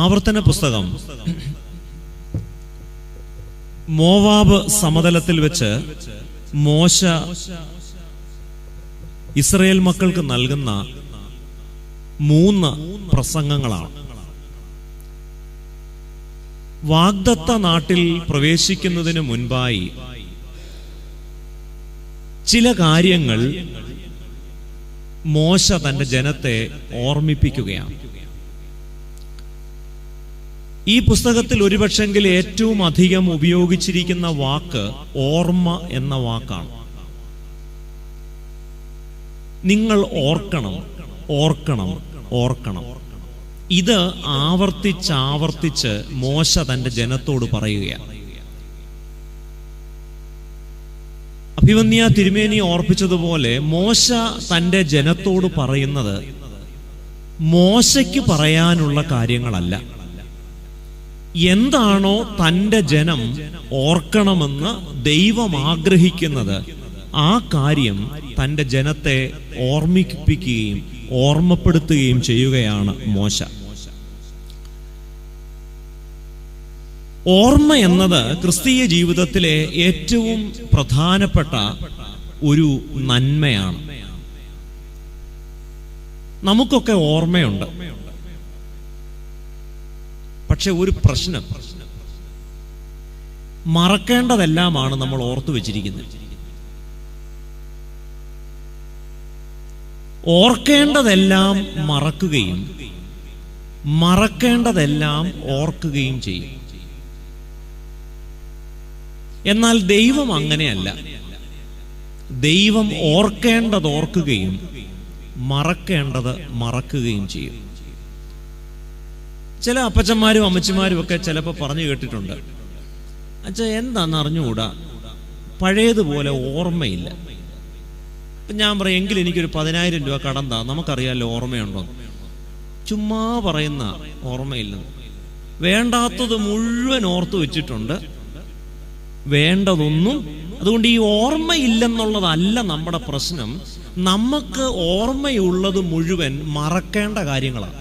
ആവർത്തന പുസ്തകം മോവാബ് സമതലത്തിൽ വെച്ച് മോശ ഇസ്രായേൽ മക്കൾക്ക് നൽകുന്ന 3 പ്രസംഗങ്ങളാണ്. വാഗ്ദത്ത നാട്ടിൽ പ്രവേശിക്കുന്നതിന് മുൻപായി ചില കാര്യങ്ങൾ മോശ തന്റെ ജനത്തെ ഓർമ്മിപ്പിക്കുകയാണ്. ഈ പുസ്തകത്തിൽ ഒരുപക്ഷെങ്കിൽ ഏറ്റവും അധികം ഉപയോഗിച്ചിരിക്കുന്ന വാക്ക് ഓർമ്മ എന്ന വാക്കാണ്. നിങ്ങൾ ഓർക്കണം, ഓർക്കണം, ഓർക്കണം. ഇത് ആവർത്തിച്ചാവർത്തിച്ച് മോശ തന്റെ ജനത്തോട് പറയുകയാണ്. അഭിവന്യ തിരുമേനി ഓർപ്പിച്ചതുപോലെ മോശ തന്റെ ജനത്തോട് പറയുന്നത് മോശയ്ക്ക് പറയാനുള്ള കാര്യങ്ങളല്ല. എന്താണോ തന്റെ ജനം ഓർക്കണമെന്ന് ദൈവം ആഗ്രഹിക്കുന്നത് ആ കാര്യം തന്റെ ജനത്തെ ഓർമ്മിപ്പിക്കുകയും ഓർമ്മപ്പെടുത്തുകയും ചെയ്യുകയാണ് മോശ. ഓർമ്മ എന്നത് ക്രിസ്തീയ ജീവിതത്തിലെ ഏറ്റവും പ്രധാനപ്പെട്ട ഒരു നന്മയാണ്. നമുക്കൊക്കെ ഓർമ്മയുണ്ട്. പക്ഷെ ഒരു പ്രശ്നം, മറക്കേണ്ടതെല്ലാമാണ് നമ്മൾ ഓർത്തു വെച്ചിരിക്കുന്നത്. ഓർക്കേണ്ടതെല്ലാം മറക്കുകയും മറക്കേണ്ടതെല്ലാം ഓർക്കുകയും ചെയ്യും. എന്നാൽ ദൈവം അങ്ങനെയല്ല. ദൈവം ഓർക്കേണ്ടത് ഓർക്കുകയും മറക്കേണ്ടത് മറക്കുകയും ചെയ്യും. ചില അപ്പച്ചന്മാരും അമ്മച്ചിമാരും ഒക്കെ ചിലപ്പോൾ പറഞ്ഞു കേട്ടിട്ടുണ്ട്, അച്ഛാ എന്താന്ന് അറിഞ്ഞുകൂടാ, പഴയതുപോലെ ഓർമ്മയില്ല. അപ്പം ഞാൻ പറയും, എങ്കിൽ എനിക്കൊരു 10,000 രൂപ കടം താ, നമുക്കറിയാമല്ലോ ഓർമ്മയുണ്ടോ. ചുമ്മാ പറയുന്ന ഓർമ്മയില്ലെന്ന്. വേണ്ടാത്തത് മുഴുവൻ ഓർത്തു വെച്ചിട്ടുണ്ട്, വേണ്ടതൊന്നും. അതുകൊണ്ട് ഈ ഓർമ്മയില്ലെന്നുള്ളതല്ല നമ്മുടെ പ്രശ്നം. നമുക്ക് ഓർമ്മയുള്ളത് മുഴുവൻ മറക്കേണ്ട കാര്യങ്ങളാണ്.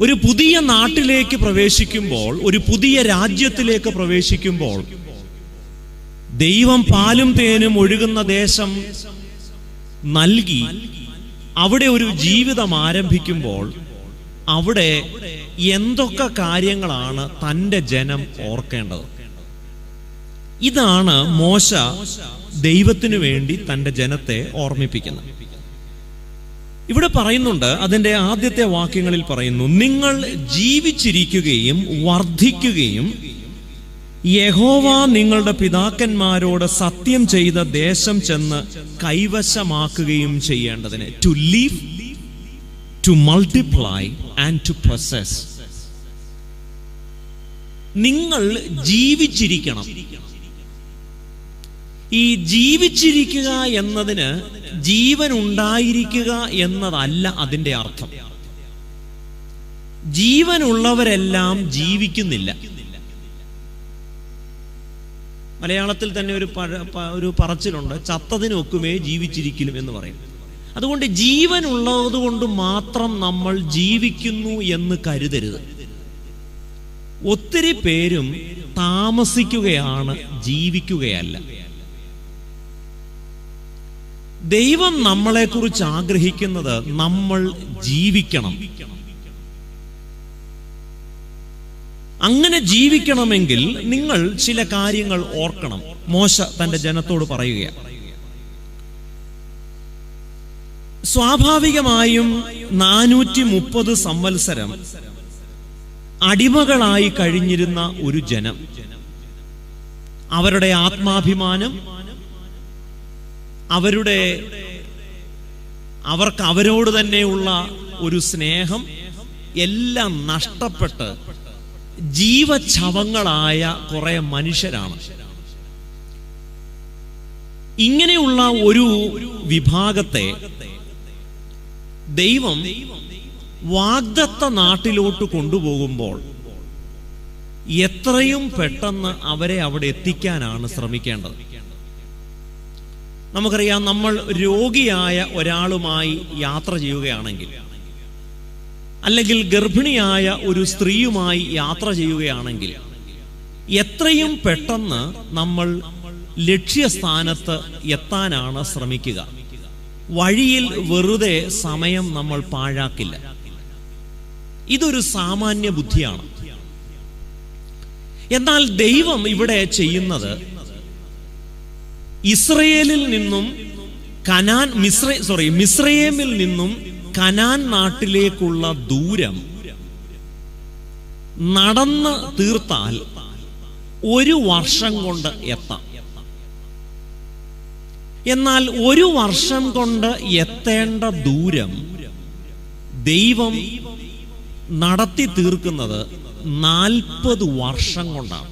ഒരു പുതിയ നാട്ടിലേക്ക് പ്രവേശിക്കുമ്പോൾ, ഒരു പുതിയ രാജ്യത്തിലേക്ക് പ്രവേശിക്കുമ്പോൾ, ദൈവം പാലും തേനും ഒഴുകുന്ന ദേശം നൽകി അവിടെ ഒരു ജീവിതം ആരംഭിക്കുമ്പോൾ അവിടെ എന്തൊക്കെ കാര്യങ്ങളാണ് തൻ്റെ ജനം ഓർക്കേണ്ടത്? ഇതാണ് മോശ ദൈവത്തിനു വേണ്ടി തൻ്റെ ജനത്തെ ഓർമ്മിപ്പിക്കുന്നത്. ഇവിടെ പറയുന്നുണ്ട്, അതിൻ്റെ ആദ്യത്തെ വാക്യങ്ങളിൽ പറയുന്നു, നിങ്ങൾ ജീവിച്ചിരിക്കുകയും വർദ്ധിക്കുകയും യഹോവ നിങ്ങളുടെ പിതാക്കന്മാരോട് സത്യം ചെയ്ത ദേശം ചെന്ന് കൈവശമാക്കുകയും ചെയ്യേണ്ടതിന്. To leave, to multiply and to possess. നിങ്ങൾ ജീവിച്ചിരിക്കണം. ഈ ജീവിച്ചിരിക്കുക എന്നതിന് ജീവൻ ഉണ്ടായിരിക്കുക എന്നതല്ല അതിൻ്റെ അർത്ഥം. ജീവനുള്ളവരെല്ലാം ജീവിക്കുന്നില്ല. മലയാളത്തിൽ തന്നെ ഒരു പറച്ചിലുണ്ട്, ചത്തതിനൊക്കുമേ ജീവിച്ചിരിക്കലും എന്ന് പറയും. അതുകൊണ്ട് ജീവൻ ഉള്ളത് കൊണ്ട് മാത്രം നമ്മൾ ജീവിക്കുന്നു എന്ന് കരുതരുത്. ഒത്തിരി പേരും താമസിക്കുകയാണ്, ജീവിക്കുകയല്ല. ദൈവം നമ്മളെക്കുറിച്ച് ആഗ്രഹിക്കുന്നത് നമ്മൾ ജീവിക്കണം. അങ്ങനെ ജീവിക്കണമെങ്കിൽ നിങ്ങൾ ചില കാര്യങ്ങൾ ഓർക്കണം. മോശ തന്റെ ജനത്തോട് പറയുകയാണ്. സ്വാഭാവികമായും 430 സംവത്സരം അടിമകളായി കഴിഞ്ഞിരുന്ന ഒരു ജനം, അവരുടെ ആത്മാഭിമാനം, അവർക്ക് അവരോട് തന്നെയുള്ള ഒരു സ്നേഹം എല്ലാം നഷ്ടപ്പെട്ട് ജീവച്ഛവങ്ങളായ കുറെ മനുഷ്യരാണ്. ഇങ്ങനെയുള്ള ഒരു വിഭാഗത്തെ ദൈവം വാഗ്ദത്ത നാട്ടിലോട്ട് കൊണ്ടുപോകുമ്പോൾ എത്രയും പെട്ടെന്ന് അവരെ അവിടെ എത്തിക്കാനാണ് ശ്രമിക്കേണ്ടത്. നമുക്കറിയാം, നമ്മൾ രോഗിയായ ഒരാളുമായി യാത്ര ചെയ്യുകയാണെങ്കിൽ, അല്ലെങ്കിൽ ഗർഭിണിയായ ഒരു സ്ത്രീയുമായി യാത്ര ചെയ്യുകയാണെങ്കിൽ, എത്രയും പെട്ടെന്ന് നമ്മൾ ലക്ഷ്യസ്ഥാനത്ത് എത്താനാണ് ശ്രമിക്കുക. വഴിയിൽ വെറുതെ സമയം നമ്മൾ പാഴാക്കില്ല. ഇതൊരു സാമാന്യ ബുദ്ധിയാണ്. എന്നാൽ ദൈവം ഇവിടെ ചെയ്യുന്നത്, ഇസ്രയേലിൽ നിന്നും മിസ്രയേമിൽ നിന്നും കനാൻ നാട്ടിലേക്കുള്ള ദൂരം നടന്ന് തീർത്താൽ 1 വർഷം കൊണ്ട് എത്താം. എന്നാൽ 1 വർഷം കൊണ്ട് എത്തേണ്ട ദൂരം ദൈവം നടത്തി തീർക്കുന്നത് 40 വർഷം കൊണ്ടാണ്.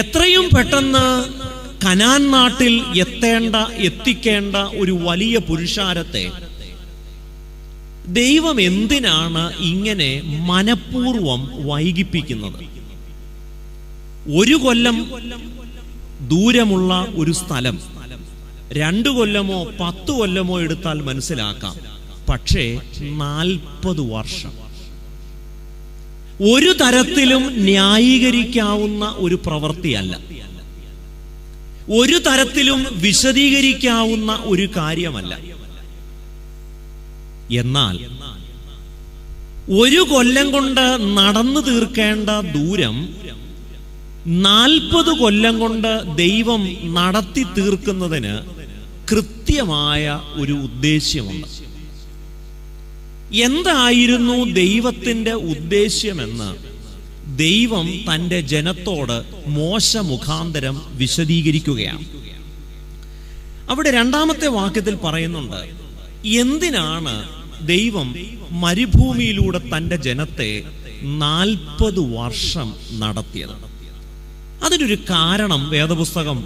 എത്രയും പെട്ടെന്ന് കനാൻ നാട്ടിൽ എത്തിക്കേണ്ട ഒരു വലിയ പുരുഷാരത്തെ ദൈവം എന്തിനാണ് ഇങ്ങനെ മനഃപൂർവം വൈകിപ്പിക്കുന്നത്? 1 കൊല്ലം ദൂരമുള്ള ഒരു സ്ഥലം 2 കൊല്ലമോ 10 കൊല്ലമോ എടുത്താൽ മനസ്സിലാക്കാം. പക്ഷേ 40 വർഷം ഒരു തരത്തിലും ന്യായീകരിക്കാവുന്ന ഒരു പ്രവൃത്തിയല്ല, ഒരു തരത്തിലും വിശദീകരിക്കാവുന്ന ഒരു കാര്യമല്ല. എന്നാൽ 1 കൊല്ലം കൊണ്ട് നടന്നു തീർക്കേണ്ട ദൂരം 40 കൊല്ലം കൊണ്ട് ദൈവം നടത്തി തീർക്കുന്നതിന് കൃത്യമായ ഒരു ഉദ്ദേശ്യമുണ്ട്. എന്തായിരുന്നു ദൈവത്തിന്റെ ഉദ്ദേശ്യമെന്ന് ദൈവം തന്റെ ജനത്തോട് മോശ മുഖാന്തരം വിശദീകരിക്കുകയാണ്. അവിടെ 2-ാമത്തെ വാക്യത്തിൽ പറയുന്നുണ്ട്, എന്തിനാണ് ദൈവം മരുഭൂമിയിലൂടെ തന്റെ ജനത്തെ 40 വർഷം നടത്തിയത്? അതിനൊരു കാരണം വേദപുസ്തകം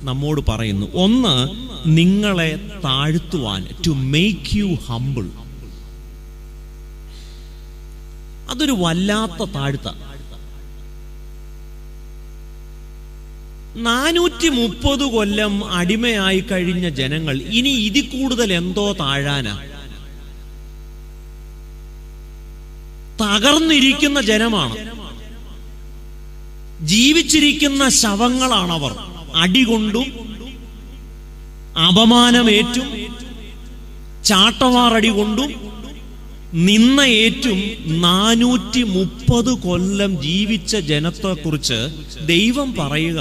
നമ്മോട് പറയുന്നു. ഒന്ന്, നിങ്ങളെ താഴ്ത്തുവാൻ, ടു മേക്ക് യു ഹംബിൾ. അതൊരു വല്ലാത്ത താഴ്ത്ത. 430 കൊല്ലം അടിമയായി കഴിഞ്ഞ ജനങ്ങൾ ഇനി ഇതിൽ കൂടുതൽ എന്തോ താഴാനാ? തകർന്നിരിക്കുന്ന ജനമാണ്, ജീവിച്ചിരിക്കുന്ന ശവങ്ങളാണവർ. അടികൊണ്ടും അപമാനമേറ്റും ചാട്ടവാറടി കൊണ്ടും നിന്നയേറ്റും 430 കൊല്ലം ജീവിച്ച ജനത്തെക്കുറിച്ച് ദൈവം പറയുക,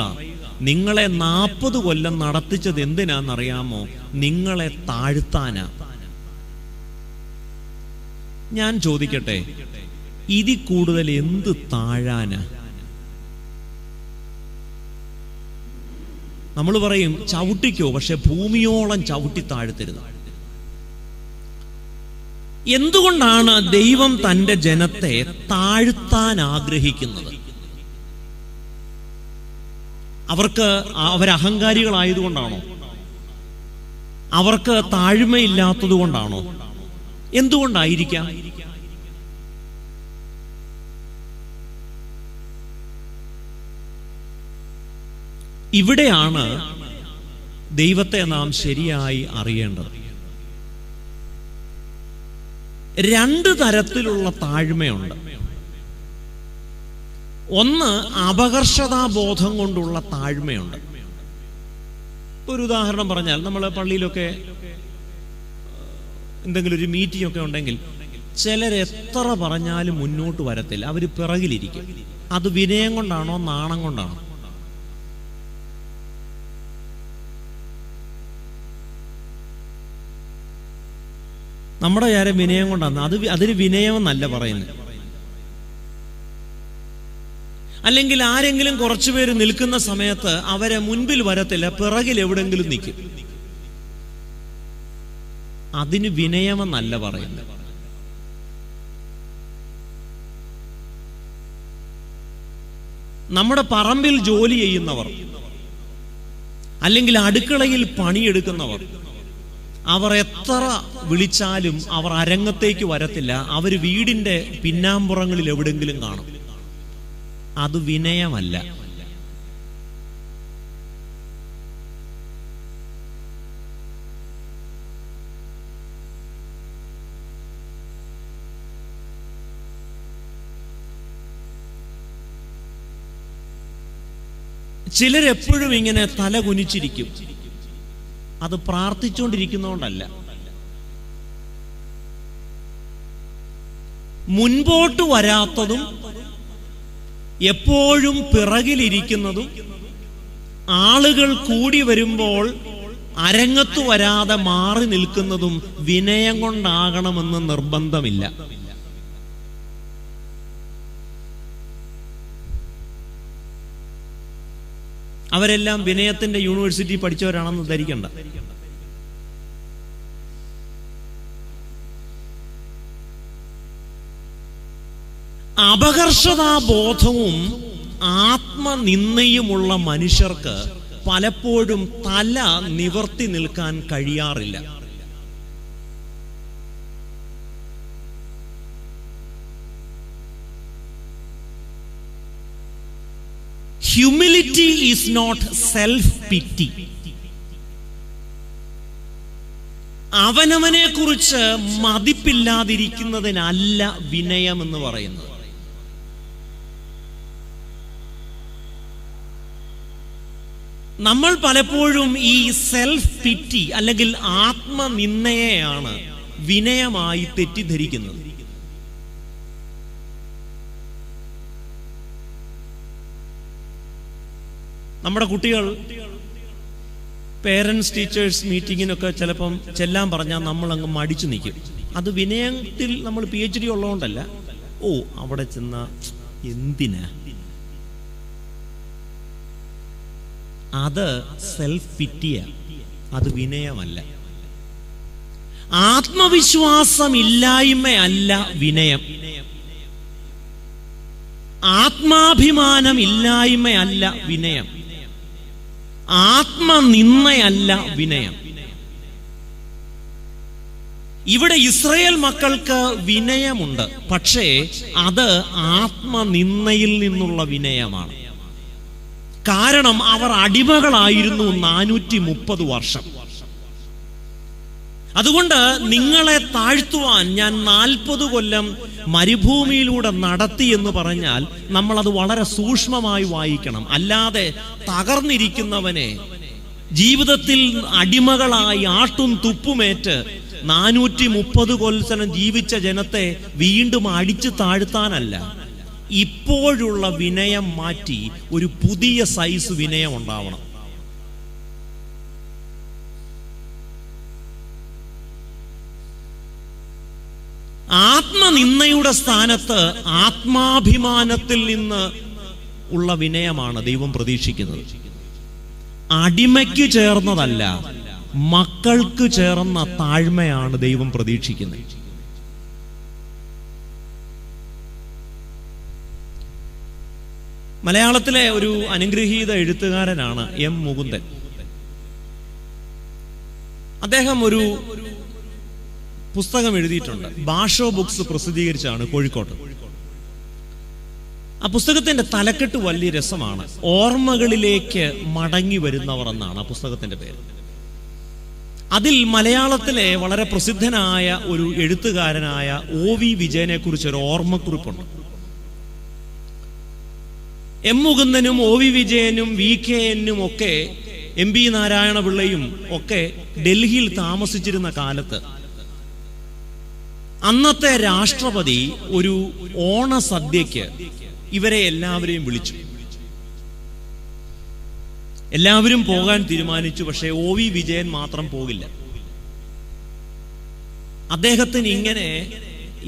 നിങ്ങളെ 40 കൊല്ലം നടത്തിച്ചത് എന്തിനാണെന്നറിയാമോ? നിങ്ങളെ താഴ്ത്താനാ. ഞാൻ ചോദിക്കട്ടെ, ഇതിൽ കൂടുതൽ എന്ത് താഴാനാ? നമ്മൾ പറയും ചവിട്ടിക്കോ, പക്ഷെ ഭൂമിയോളം ചവിട്ടി താഴ്ത്തരുത്. എന്തുകൊണ്ടാണ് ദൈവം തന്റെ ജനത്തെ താഴ്ത്താൻ ആഗ്രഹിക്കുന്നത്? അവരഹങ്കാരികളായതുകൊണ്ടാണോ? അവർക്ക് താഴ്മയില്ലാത്തത് കൊണ്ടാണോ? എന്തുകൊണ്ടായിരിക്കാം? ഇവിടെയാണ് ദൈവത്തെ നാം ശരിയായി അറിയേണ്ടത്. 2 തരത്തിലുള്ള താഴ്മയുണ്ട്. ഒന്ന്, അപകർഷതാബോധം കൊണ്ടുള്ള താഴ്മയുണ്ട്. ഒരു ഉദാഹരണം പറഞ്ഞാൽ, നമ്മൾ പള്ളിയിലൊക്കെ എന്തെങ്കിലും ഒരു മീറ്റിംഗ് ഒക്കെ ഉണ്ടെങ്കിൽ ചിലരെത്ര പറഞ്ഞാലും മുന്നോട്ട് വരത്തില്ല, അവർ പിറകിലിരിക്കും. അത് വിനയം കൊണ്ടാണോ നാണം കൊണ്ടാണോ? നമ്മുടെ കാര്യം വിനയം കൊണ്ടാണ്. അതിന് വിനയമെന്നല്ല പറയുന്നത്. അല്ലെങ്കിൽ ആരെങ്കിലും കുറച്ചുപേര് നിൽക്കുന്ന സമയത്ത് അവരെ മുൻപിൽ വരത്തില്ല, പിറകിൽ എവിടെങ്കിലും നിൽക്കും. അതിന് വിനയമെന്നല്ല പറയുന്നത്. നമ്മുടെ പറമ്പിൽ ജോലി ചെയ്യുന്നവർ, അല്ലെങ്കിൽ അടുക്കളയിൽ പണിയെടുക്കുന്നവർ, അവർ എത്ര വിളിച്ചാലും അവർ അരങ്ങത്തേക്ക് വരത്തില്ല. അവർ വീടിന്റെ പിന്നാമ്പുറങ്ങളിൽ എവിടെങ്കിലും കാണും. അത് വിനയമല്ല. ചിലരെപ്പോഴും ഇങ്ങനെ തല കുനിച്ചിരിക്കും. അത് പ്രാർത്ഥിച്ചുകൊണ്ടിരിക്കുന്നതുകൊണ്ടല്ല. മുൻപോട്ട് വരാത്തതും എപ്പോഴും പിറകിലിരിക്കുന്നതും ആളുകൾ കൂടി വരുമ്പോൾ അരങ്ങത്ത് വരാതെ മാറി നിൽക്കുന്നതും വിനയം കൊണ്ടാകണമെന്ന് നിർബന്ധമില്ല. അവരെല്ലാം വിനയത്തിന്റെ യൂണിവേഴ്സിറ്റി പഠിച്ചവരാണെന്ന് ധരിക്കണ്ട. അപകർഷതാബോധവും ആത്മനിന്ദയുമുള്ള മനുഷ്യർക്ക് പലപ്പോഴും തല നിവർത്തി നിൽക്കാൻ കഴിയാറില്ല. Humility is not self-pity. അവനവനെ കുറിച്ച് മതിപ്പില്ലാതിരിക്കുന്നതിനല്ല വിനയം എന്ന് പറയുന്നത്. നമ്മൾ പലപ്പോഴും ഈ സെൽഫ് പിറ്റി അല്ലെങ്കിൽ ആത്മനിന്ദയെയാണ് വിനയമായി തെറ്റിദ്ധരിക്കുന്നത്. നമ്മുടെ കുട്ടികൾ പേരൻസ് ടീച്ചേഴ്സ് മീറ്റിങ്ങിനൊക്കെ ചിലപ്പം ചെല്ലാൻ പറഞ്ഞാൽ നമ്മൾ അങ്ങ് മടിച്ചു നിൽക്കും. അത് വിനയത്തിൽ നമ്മൾ PhD ഉള്ളതുകൊണ്ടല്ല. അവിടെ ചെന്ന എന്തിനാ? അത് സെൽഫ് പിറ്റിയാ, അത് വിനയമല്ല. ആത്മവിശ്വാസമില്ലായ്മയല്ല വിനയം. ആത്മാഭിമാനമില്ലായ്മയല്ല വിനയം. ആത്മനിന്ദയല്ല വിനയം. ഇവിടെ ഇസ്രായേൽ മക്കൾക്ക് വിനയമുണ്ട്, പക്ഷേ അത് ആത്മനിന്ദയിൽ നിന്നുള്ള വിനയമാണ്. കാരണം അവർ അടിമകളായിരുന്നു 430 വർഷം. അതുകൊണ്ട് നിങ്ങളെ താഴ്ത്തുവാൻ ഞാൻ 40 കൊല്ലം മരുഭൂമിയിലൂടെ നടത്തി എന്ന് പറഞ്ഞാൽ നമ്മൾ അത് വളരെ സൂക്ഷ്മമായി വായിക്കണം. അല്ലാതെ തകർന്നിരിക്കുന്നവനെ ജീവിതത്തിൽ അടിമകളായി ആട്ടും തുപ്പുമേറ്റ് 430 കൊല്ലം ജീവിച്ച ജനത്തെ വീണ്ടും അടിച്ചു താഴ്ത്താനല്ല. ഇപ്പോഴുള്ള വിനയം മാറ്റി ഒരു പുതിയ സൈസ് വിനയം ഉണ്ടാവണം. ആത്മനിന്ദയുടെ സ്ഥാനത്ത് ആത്മാഭിമാനത്തിൽ നിന്ന് ഉള്ള വിനയമാണ് ദൈവം പ്രതീക്ഷിക്കുന്നത്. അടിമയ്ക്ക് ചേർന്നതല്ല, മക്കൾക്ക് ചേർന്ന താഴ്മയാണ് ദൈവം പ്രതീക്ഷിക്കുന്നത്. മലയാളത്തിലെ ഒരു അനുഗ്രഹീത എഴുത്തുകാരനാണ് M. മുകുന്ദൻ. അദ്ദേഹം ഒരു പുസ്തകം എഴുതിയിട്ടുണ്ട്. ഭാഷോ ബുക്സ് പ്രസിദ്ധീകരിച്ചാണ് കോഴിക്കോട്ട്. ആ പുസ്തകത്തിന്റെ തലക്കെട്ട് വലിയ രസമാണ്. ഓർമ്മകളിലേക്ക് മടങ്ങി വരുന്നവർ എന്നാണ് ആ പുസ്തകത്തിന്റെ പേര്. അതിൽ മലയാളത്തിലെ വളരെ പ്രസിദ്ധനായ ഒരു എഴുത്തുകാരനായ OV വിജയനെ കുറിച്ച് ഒരു ഓർമ്മക്കുറിപ്പുണ്ട്. M. മുകുന്ദനും OV വിജയനും VKN ഒക്കെ MP നാരായണ പിള്ളയും ഒക്കെ ഡൽഹിയിൽ താമസിച്ചിരുന്ന കാലത്ത് അന്നത്തെ രാഷ്ട്രപതി ഒരു ഓണസദ്യക്ക് ഇവരെ എല്ലാവരെയും വിളിച്ചു. എല്ലാവരും പോകാൻ തീരുമാനിച്ചു. പക്ഷേ OV വിജയൻ മാത്രം പോകില്ല. അദ്ദേഹത്തിന് ഇങ്ങനെ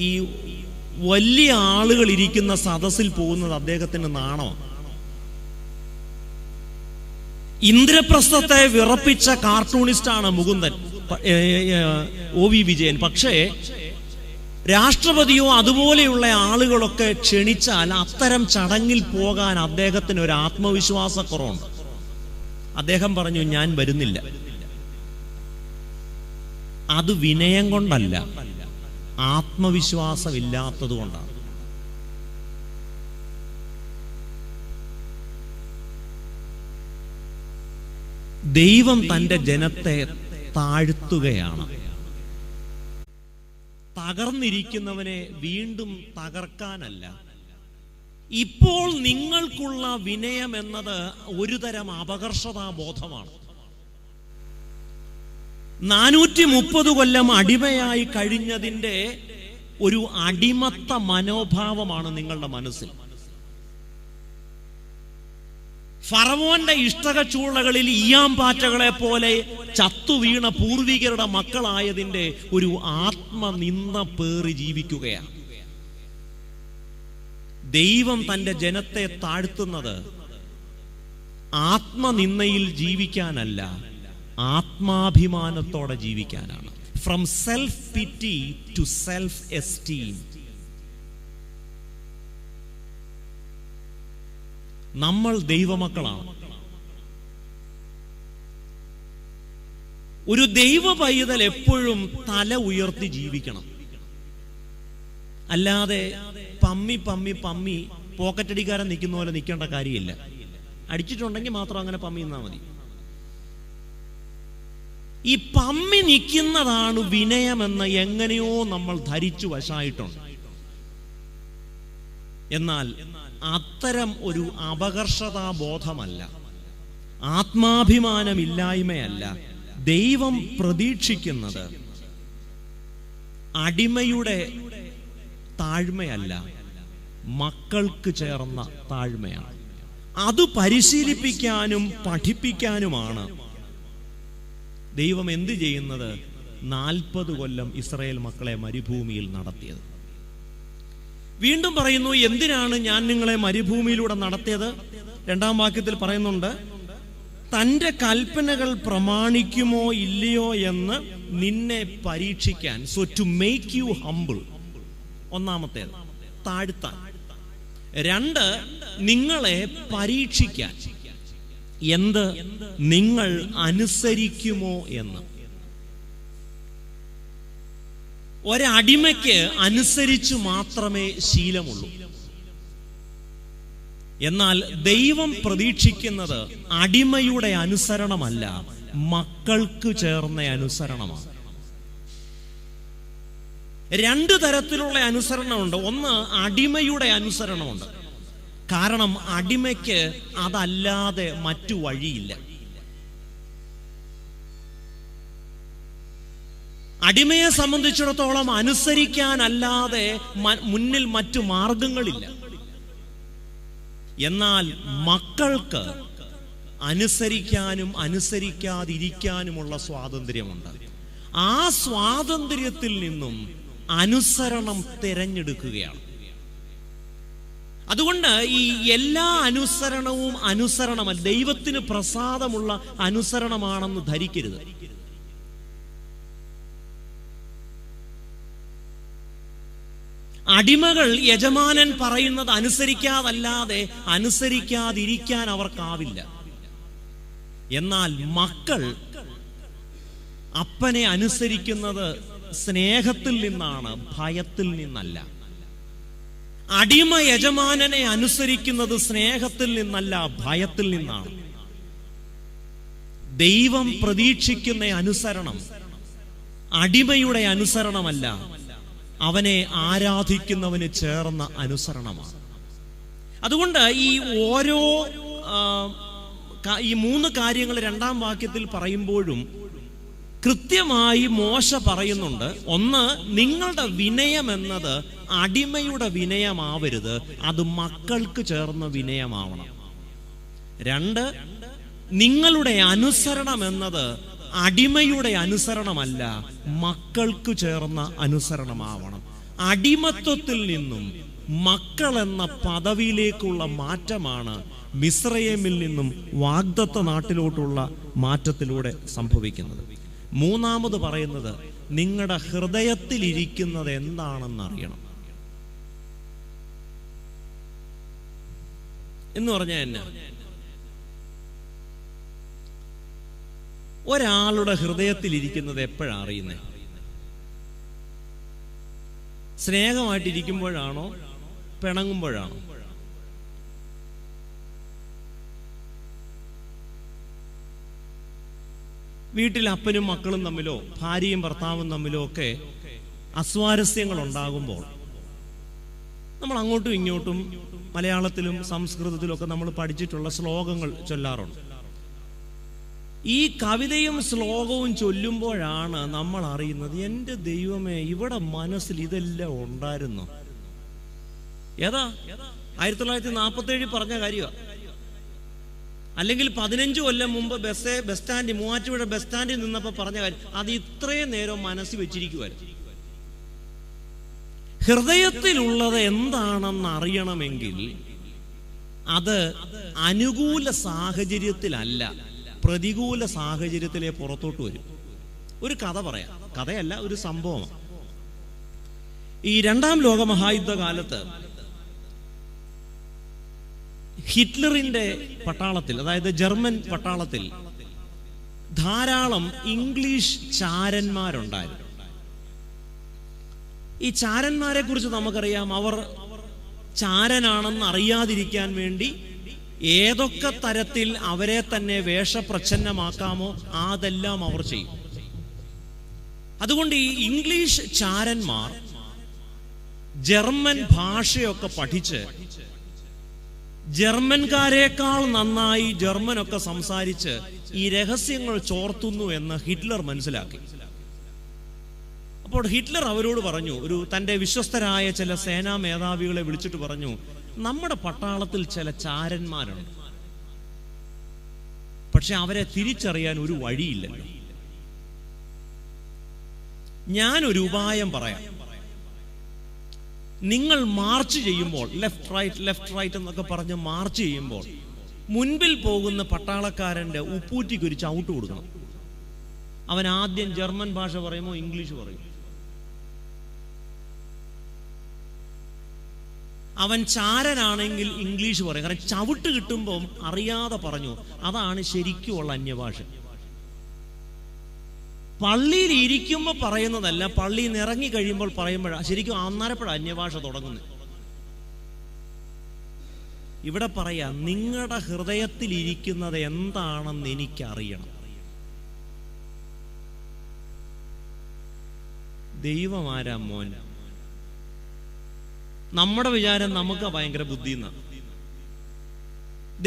ഈ വലിയ ആളുകൾ ഇരിക്കുന്ന സദസ്സിൽ പോകുന്നത് അദ്ദേഹത്തിന് നാണമാണ്. ഇന്ദ്രപ്രസ്ഥത്തെ വിറപ്പിച്ച കാർട്ടൂണിസ്റ്റാണ് മുകുന്ദൻ, OV വിജയൻ. പക്ഷേ രാഷ്ട്രപതിയോ അതുപോലെയുള്ള ആളുകളൊക്കെ ക്ഷണിച്ചാൽ അത്തരം ചടങ്ങിൽ പോകാൻ അദ്ദേഹത്തിന് ഒരു ആത്മവിശ്വാസക്കുറവുണ്ട്. അദ്ദേഹം പറഞ്ഞു, ഞാൻ വരുന്നില്ല. അത് വിനയം കൊണ്ടല്ല, ആത്മവിശ്വാസമില്ലാത്തത് കൊണ്ടാണ്. ദൈവം തൻ്റെ ജനത്തെ താഴ്ത്തുകയാണ്. തകർന്നിരിക്കുന്നവനെ വീണ്ടും തകർക്കാനല്ല. ഇപ്പോൾ നിങ്ങൾക്കുള്ള വിനയം എന്നത് ഒരു തരം അപകർഷതാബോധമാണ്. 430 കൊല്ലം അടിമയായി കഴിഞ്ഞതിൻ്റെ ഒരു അടിമത്ത മനോഭാവമാണ് നിങ്ങളുടെ മനസ്സിൽ. ഫറവോന്റെ ഇഷ്ടകച്ചൂളകളിൽ ഈയാമ്പാറ്റകളെ പോലെ ചത്തുവീണ പൂർവികരുടെ മക്കളായതിന്റെ ഒരു ആത്മനിന്ദ പേറി ജീവിക്കുകയാണ്. ദൈവം തന്റെ ജനത്തെ താഴ്ത്തുന്നത് ആത്മനിന്ദയിൽ ജീവിക്കാനല്ല, ആത്മാഭിമാനത്തോടെ ജീവിക്കാനാണ്. From self pity to self esteem. നമ്മൾ ദൈവമക്കളാണ്. ഒരു ദൈവ പൈതൽ എപ്പോഴും തല ഉയർത്തി ജീവിക്കണം. അല്ലാതെ പമ്മി പമ്മി പമ്മി പോക്കറ്റടിക്കാരൻ നിൽക്കുന്ന പോലെ നിൽക്കേണ്ട കാര്യമില്ല. അടിച്ചിട്ടുണ്ടെങ്കിൽ മാത്രം അങ്ങനെ പമ്മി നിന്നാൽ മതി. ഈ പമ്മി നിൽക്കുന്നതാണ് വിനയമെന്ന് എങ്ങനെയോ നമ്മൾ ധരിച്ചു വശായിട്ടുണ്ട്. എന്നാൽ അത്തരം ഒരു അപകർഷതാബോധമല്ല, ആത്മാഭിമാനമില്ലായ്മയല്ല ദൈവം പ്രതീക്ഷിക്കുന്നത്. അടിമയുടെ താഴ്മയല്ല, മക്കൾക്ക് ചേർന്ന താഴ്മയാണ്. അത് പരിശീലിപ്പിക്കാനും പഠിപ്പിക്കാനുമാണ് ദൈവം എന്ത് ചെയ്യുന്നത്? 40 കൊല്ലം ഇസ്രായേൽ മക്കളെ മരുഭൂമിയിൽ നടത്തിയത്. വീണ്ടും പറയുന്നു, എന്തിനാണ് ഞാൻ നിങ്ങളെ മരുഭൂമിയിലൂടെ നടത്തിയത്? 2-ാം വാക്യത്തിൽ പറയുന്നുണ്ട്, തൻ്റെ കൽപ്പനകൾ പ്രമാണിക്കുമോ ഇല്ലയോ എന്ന് നിന്നെ പരീക്ഷിക്കാൻ. So to make you humble. ഒന്നാമത്തേത് താഴ്ത്താൻ. 2, നിങ്ങളെ പരീക്ഷിക്കാൻ. എന്ത്? നിങ്ങൾ അനുസരിക്കുമോ എന്ന്. ഒരടിമയ്ക്ക് അനുസരിച്ചു മാത്രമേ ശീലമുള്ളൂ. എന്നാൽ ദൈവം പ്രതീക്ഷിക്കുന്നത് അടിമയുടെ അനുസരണമല്ല, മക്കൾക്ക് ചേർന്ന അനുസരണമാണ്. 2 തരത്തിലുള്ള അനുസരണമുണ്ട്. ഒന്ന്, അടിമയുടെ അനുസരണമുണ്ട്. കാരണം അടിമയ്ക്ക് അതല്ലാതെ മറ്റു വഴിയില്ല. അടിമയെ സംബന്ധിച്ചിടത്തോളം അനുസരിക്കാനല്ലാതെ മുന്നിൽ മറ്റു മാർഗങ്ങളില്ല. എന്നാൽ മക്കൾക്ക് അനുസരിക്കാനും അനുസരിക്കാതിരിക്കാനുമുള്ള സ്വാതന്ത്ര്യമുണ്ട്. ആ സ്വാതന്ത്ര്യത്തിൽ നിന്നും അനുസരണം തിരഞ്ഞെടുക്കുകയാണ്. അതുകൊണ്ട് ഈ എല്ലാ അനുസരണവും അനുസരണമല്ല, ദൈവത്തിന് പ്രസാദമുള്ള അനുസരണമാണെന്ന് ധരിക്കരുത്. അടിമകൾ യജമാനൻ പറയുന്നത് അനുസരിക്കാതല്ലാതെ അനുസരിക്കാതിരിക്കാൻ അവർക്കാവില്ല. എന്നാൽ മക്കൾ അപ്പനെ അനുസരിക്കുന്നത് സ്നേഹത്തിൽ നിന്നാണ്, ഭയത്തിൽ നിന്നല്ല. അടിമ യജമാനനെ അനുസരിക്കുന്നത് സ്നേഹത്തിൽ നിന്നല്ല, ഭയത്തിൽ നിന്നാണ്. ദൈവം പ്രതീക്ഷിക്കുന്ന അനുസരണം അടിമയുടെ അനുസരണമല്ല, അവനെ ആരാധിക്കുന്നവന് ചേർന്ന അനുസരണമാണ്. അതുകൊണ്ട് ഈ ഓരോ ഈ 3 കാര്യങ്ങൾ 2-ാം വാക്യത്തിൽ പറയുമ്പോഴും കൃത്യമായി മോശ പറയുന്നുണ്ട്. ഒന്ന്, നിങ്ങളുടെ വിനയം എന്നത് അടിമയുടെ വിനയമാവരുത്, അത് മക്കൾക്ക് ചേർന്ന വിനയമാവണം. 2, നിങ്ങളുടെ അനുസരണം എന്നത് അടിമയുടെ അനുസരണമല്ല, മക്കൾക്ക് ചേർന്ന അനുസരണമാവണം. അടിമത്വത്തിൽ നിന്നും മക്കൾ എന്ന പദവിയിലേക്കുള്ള മാറ്റമാണ് മിസ്രയീമിൽ നിന്നും വാഗ്ദത്ത നാട്ടിലോട്ടുള്ള മാറ്റത്തിലൂടെ സംഭവിക്കുന്നത്. 3-ാമത് പറയുന്നത്, നിങ്ങളുടെ ഹൃദയത്തിൽ ഇരിക്കുന്നത് എന്താണെന്ന് അറിയണം. എന്ന് പറഞ്ഞാൽ എന്നാ? ഒരാളുടെ ഹൃദയത്തിൽ ഇരിക്കുന്നത് എപ്പോഴാണ് അറിയുന്നത്? സ്നേഹമായിട്ടിരിക്കുമ്പോഴാണോ പിണങ്ങുമ്പോഴാണോ? വീട്ടിൽ അപ്പനും മക്കളും തമ്മിലോ ഭാര്യയും ഭർത്താവും തമ്മിലോ ഒക്കെ അസ്വാരസ്യങ്ങൾ ഉണ്ടാകുമ്പോൾ നമ്മൾ അങ്ങോട്ടും ഇങ്ങോട്ടും മലയാളത്തിലും സംസ്കൃതത്തിലും ഒക്കെ നമ്മൾ പഠിച്ചിട്ടുള്ള ശ്ലോകങ്ങൾ ചൊല്ലാറുണ്ട്. ഈ കവിതയും ശ്ലോകവും ചൊല്ലുമ്പോഴാണ് നമ്മൾ അറിയുന്നത്, എൻ്റെ ദൈവമേ, ഇവിടെ മനസ്സിൽ ഇതെല്ലാം ഉണ്ടായിരുന്നു. ഏതാ 1947 പറഞ്ഞ കാര്യമാണ്. അല്ലെങ്കിൽ 15 കൊല്ലം മുമ്പ് ബസ് സ്റ്റാൻഡ്, മൂവാറ്റുപുഴ ബസ് സ്റ്റാൻഡിൽ നിന്നപ്പോൾ പറഞ്ഞ കാര്യം, അത് ഇത്രയും നേരം മനസ്സിൽ വെച്ചിരിക്കുമായിരുന്നു. ഹൃദയത്തിലുള്ളത് എന്താണെന്ന് അറിയണമെങ്കിൽ അത് അനുകൂല സാഹചര്യത്തിലല്ല, പ്രതികൂല സാഹചര്യത്തിലെ പുറത്തോട്ട് വരും. ഒരു കഥ പറയാം, കഥയല്ല, ഒരു സംഭവമാണ്. ഈ 2ാം ലോകമഹായുദ്ധകാലത്ത് ഹിറ്റ്ലറിന്റെ പട്ടാളത്തിൽ, അതായത് ജർമ്മൻ പട്ടാളത്തിൽ ധാരാളം ഇംഗ്ലീഷ് ചാരന്മാരുണ്ടായിരുന്നു. ഈ ചാരന്മാരെ കുറിച്ച് നമുക്കറിയാം. അവർ ചാരനാണെന്ന് അറിയാതിരിക്കാൻ വേണ്ടി ഏതൊക്കെ തരത്തിൽ അവരെ തന്നെ വേഷപ്രച്ഛന്നമാക്കാമോ അതെല്ലാം അവർ ചെയ്യും. അതുകൊണ്ട് ഈ ഇംഗ്ലീഷ് ചാരന്മാർ ജർമ്മൻ ഭാഷയൊക്കെ പഠിച്ച് ജർമ്മൻകാരേക്കാൾ നന്നായി ജർമ്മനൊക്കെ സംസാരിച്ച് ഈ രഹസ്യങ്ങൾ ചോർത്തുന്നു എന്ന് ഹിറ്റ്ലർ മനസ്സിലാക്കി. അപ്പോൾ ഹിറ്റ്ലർ അവരോട് പറഞ്ഞു, തന്റെ വിശ്വസ്തരായ ചില സേനാ മേധാവികളെ വിളിച്ചിട്ട് പറഞ്ഞു, നമ്മുടെ പട്ടാളത്തിൽ ചില ചാരന്മാരുണ്ട്, പക്ഷെ അവരെ തിരിച്ചറിയാൻ ഒരു വഴിയില്ലല്ലോ. ഞാനൊരു ഉപായം പറയാം. നിങ്ങൾ മാർച്ച് ചെയ്യുമ്പോൾ, ലെഫ്റ്റ് റൈറ്റ് എന്നൊക്കെ പറഞ്ഞ് മാർച്ച് ചെയ്യുമ്പോൾ മുൻപിൽ പോകുന്ന പട്ടാളക്കാരന്റെ ഉപ്പൂറ്റിക്ക് ഒരു ചവിട്ട് കൊടുക്കണം. അവൻ ആദ്യം ജർമ്മൻ ഭാഷ പറയുമോ ഇംഗ്ലീഷ് പറയും. അവൻ ചാരനാണെങ്കിൽ ഇംഗ്ലീഷ് പറയും. കാരണം ചവിട്ട് കിട്ടുമ്പം അറിയാതെ പറഞ്ഞു, അതാണ് ശരിക്കുമുള്ള അന്യഭാഷ. പള്ളിയിൽ ഇരിക്കുമ്പോൾ പറയുന്നതല്ല, പള്ളിയിൽ നിന്ന് ഇറങ്ങി കഴിയുമ്പോൾ പറയുമ്പോഴാണ് ശരിക്കും അന്നേരപ്പോഴാണ് അന്യഭാഷ തുടങ്ങുന്നത്. ഇവിടെ പറയാ, നിങ്ങളുടെ ഹൃദയത്തിൽ ഇരിക്കുന്നത് എന്താണെന്ന് എനിക്കറിയണം. ദൈവമാരാ മോൻ. നമ്മുടെ വിചാരം നമുക്ക് ഭയങ്കര ബുദ്ധി എന്നാണ്.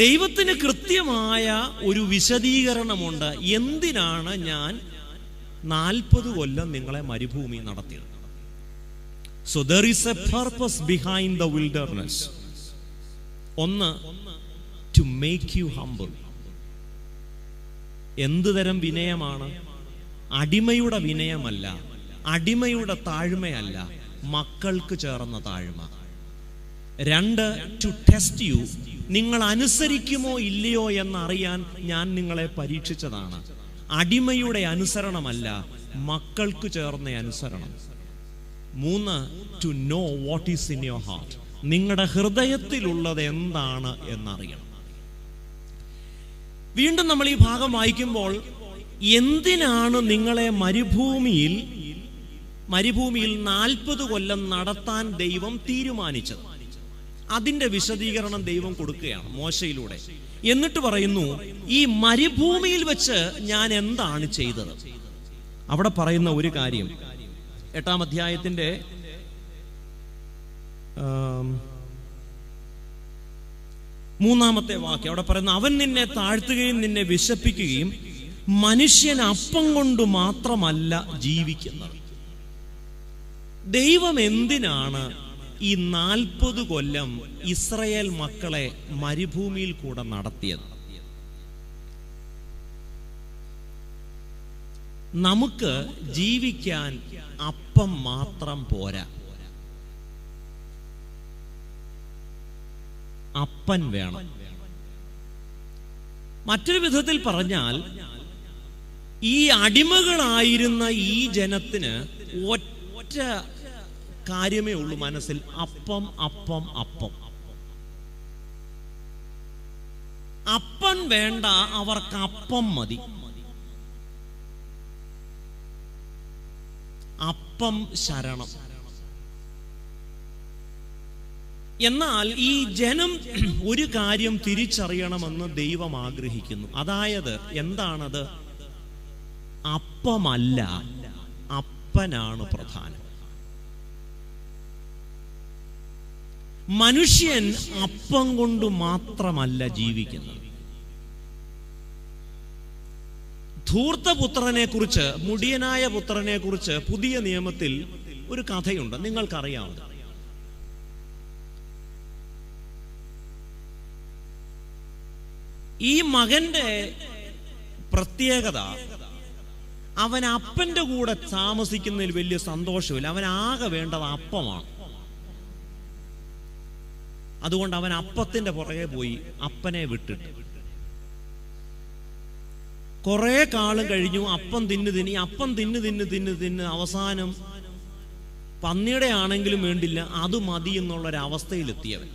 ദൈവത്തിന് കൃത്യമായ ഒരു വിശദീകരണമുണ്ട്. എന്തിനാണ് ഞാൻ 40 കൊല്ലം നിങ്ങളെ മരുഭൂമി നടത്തിയത്? So there is a purpose behind the wilderness. ഒന്ന്, to make you humble. എന്ത് തരം വിനയമാണ്? അടിമയുടെ വിനയമല്ല, അടിമയുടെ താഴ്മയല്ല, മക്കൾക്ക് ചേർന്ന താഴ്മ. 2, to test you. നിങ്ങൾ അനുസരിക്കുമോ ഇല്ലയോ എന്നറിയാൻ ഞാൻ നിങ്ങളെ പരീക്ഷിച്ചതാണ്. അടിമയുടെ അനുസരണമല്ല, മക്കൾക്ക് ചേർന്ന അനുസരണം. 3, to know what is in your heart. നിങ്ങളുടെ ഹൃദയത്തിലുള്ളത് എന്താണ് എന്നറിയണം. വീണ്ടും നമ്മൾ ഈ ഭാഗം വായിക്കുമ്പോൾ, എന്തിനാണ് നിങ്ങളെ മരുഭൂമിയിൽ 40 കൊല്ലം നടത്താൻ ദൈവം തീരുമാനിച്ചത്? അതിന്റെ വിശദീകരണം ദൈവം കൊടുക്കുകയാണ് മോശയിലൂടെ. എന്നിട്ട് പറയുന്നു, ഈ മരുഭൂമിയിൽ വെച്ച് ഞാൻ എന്താണ് ചെയ്തത്? അവിടെ പറയുന്ന ഒരു കാര്യം 8-ാം അധ്യായത്തിന്റെ 3-ാമത്തെ വാക്യം അവിടെ പറയുന്നു, അവൻ നിന്നെ താഴ്ത്തുകയും നിന്നെ വിശപ്പിക്കുകയും മനുഷ്യൻ അപ്പം കൊണ്ട് മാത്രമല്ല ജീവിക്കുന്നത്. ദൈവം എന്തിനാണ് ഈ 40 കൊല്ലം ഇസ്രായേൽ മക്കളെ മരുഭൂമിയിൽ കൂടെ നടത്തിയത്? നമുക്ക് ജീവിക്കാൻ അപ്പം മാത്രം പോരാ, അപ്പൻ വേണം. മറ്റൊരു വിധത്തിൽ പറഞ്ഞാൽ, ഈ അടിമകളായിരുന്ന ഈ ജനത്തിന് ഒറ്റ കാര്യമേ ഉള്ളൂ മനസ്സിൽ, അപ്പം അപ്പം അപ്പം. അപ്പൻ വേണ്ട, അവർക്ക് അപ്പം മതി. അപ്പം ശരണം. എന്നാൽ ഈ ജനം ഒരു കാര്യം തിരിച്ചറിയണമെന്ന് ദൈവം ആഗ്രഹിക്കുന്നു. അതായത് എന്താണത്? അപ്പമല്ല, അപ്പനാണ് പ്രധാനം. മനുഷ്യൻ അപ്പം കൊണ്ട് മാത്രമല്ല ജീവിക്കുന്നത്. ധൂർത്തപുത്രനെ കുറിച്ച്, മുടിയനായ പുത്രനെ കുറിച്ച് പുതിയ നിയമത്തിൽ ഒരു കഥയുണ്ട്, നിങ്ങൾക്കറിയാവുന്നത്. ഈ മകന്റെ പ്രത്യേകത, അവൻ അപ്പന്റെ കൂടെ താമസിക്കുന്നതിൽ വലിയ സന്തോഷമില്ല. അവനാകെ വേണ്ടത് അപ്പമാണ്. അതുകൊണ്ട് അവൻ അപ്പത്തിന്റെ പുറകെ പോയി അപ്പനെ വിട്ടിട്ട് കുറെ കാലം കഴിഞ്ഞു. അപ്പം തിന്ന് അവസാനം പന്നിയുടെ ആണെങ്കിലും വേണ്ടില്ല, അത് മതി എന്നുള്ളൊരവസ്ഥയിലെത്തിയവൻ.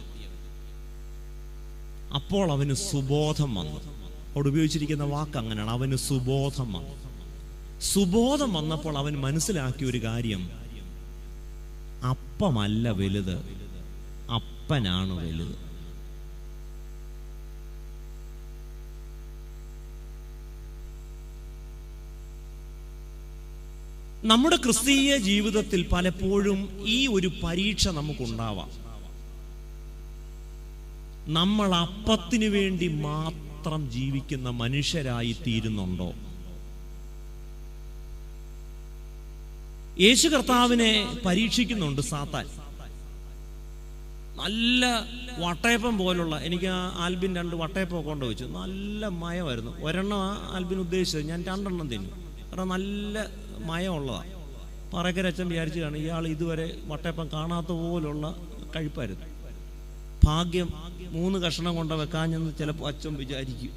അപ്പോൾ അവന് സുബോധം വന്നു. അവിടെ ഉപയോഗിച്ചിരിക്കുന്ന വാക്ക് അങ്ങനെയാണ്, അവന് സുബോധം വന്നു. സുബോധം വന്നപ്പോൾ അവൻ മനസ്സിലാക്കിയ ഒരു കാര്യം, അപ്പമല്ല വലുത്, അപ്പനാണ് വലുത്. നമ്മുടെ ക്രിസ്തീയ ജീവിതത്തിൽ പലപ്പോഴും ഈ ഒരു പരീക്ഷ നമുക്കുണ്ടാവാം. നമ്മൾ അപ്പത്തിനു വേണ്ടി മാത്രം ജീവിക്കുന്ന മനുഷ്യരായി തീരുന്നുണ്ടോ? യേശു കർത്താവിനെ പരീക്ഷിക്കുന്നുണ്ട് സാത്താൻ. നല്ല വട്ടയപ്പം പോലുള്ള, എനിക്ക് ആൽബിൻ 2 വട്ടയപ്പം കൊണ്ടുവച്ചു. നല്ല മയമായിരുന്നു. ഒരെണ്ണം ആൽബിൻ ഉദ്ദേശിച്ചത്, ഞാൻ 2 എണ്ണം തിന്നു. കാരണം നല്ല മയമുള്ളതാണ്. പറക്കരച്ചൻ വിചാരിച്ചു കാണും ഇയാൾ ഇതുവരെ വട്ടയപ്പം കാണാത്ത പോലുള്ള കഴിപ്പായിരുന്നു. ഭാഗ്യം 3 കഷണം കൊണ്ട് വെക്കാഞ്ഞെന്ന് ചിലപ്പോൾ അച്ഛൻ വിചാരിക്കും.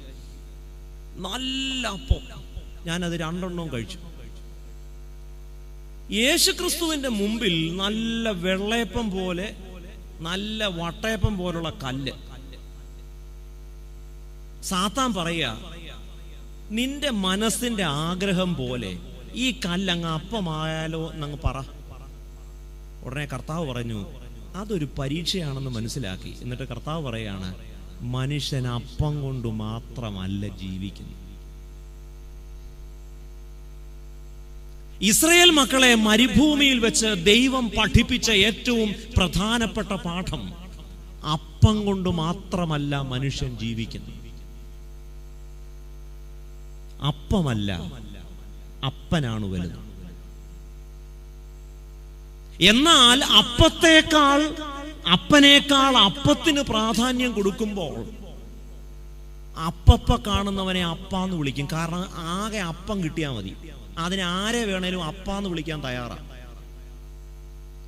നല്ല അപ്പം. ഞാനത് 2 എണ്ണവും കഴിച്ചു. യേശുക്രിസ്തുവിന്റെ മുമ്പിൽ നല്ല വെള്ളയപ്പം പോലെ, നല്ല വട്ടയപ്പം പോലുള്ള കല്ല്. സാത്താൻ പറയാ, നിന്റെ മനസ്സിന്റെ ആഗ്രഹം പോലെ ഈ കല്ലങ്ങ് അപ്പമായാലോ എന്നങ്ങ് പറ. ഉടനെ കർത്താവ് പറഞ്ഞു, അതൊരു പരീക്ഷയാണെന്ന് മനസ്സിലാക്കി. എന്നിട്ട് കർത്താവ് പറയാണ്, മനുഷ്യൻ അപ്പം കൊണ്ട് മാത്രമല്ല ജീവിക്കുന്നത്. ഇസ്രായേൽ മക്കളെ മരുഭൂമിയിൽ വെച്ച് ദൈവം പഠിപ്പിച്ച ഏറ്റവും പ്രധാനപ്പെട്ട പാഠം, അപ്പം കൊണ്ട് മാത്രമല്ല മനുഷ്യൻ ജീവിക്കുന്നത്. അപ്പമല്ല, അപ്പനാണ് വലുത്. എന്നാൽ അപ്പനേക്കാൾ അപ്പത്തിന് പ്രാധാന്യം കൊടുക്കുമ്പോൾ അപ്പപ്പ കാണുന്നവനെ അപ്പാന്ന് വിളിക്കും. കാരണം ആകെ അപ്പം കിട്ടിയാൽ മതി. അതിനെ ആരെ വേണേലും അപ്പാന്ന് വിളിക്കാൻ തയ്യാറാണ്.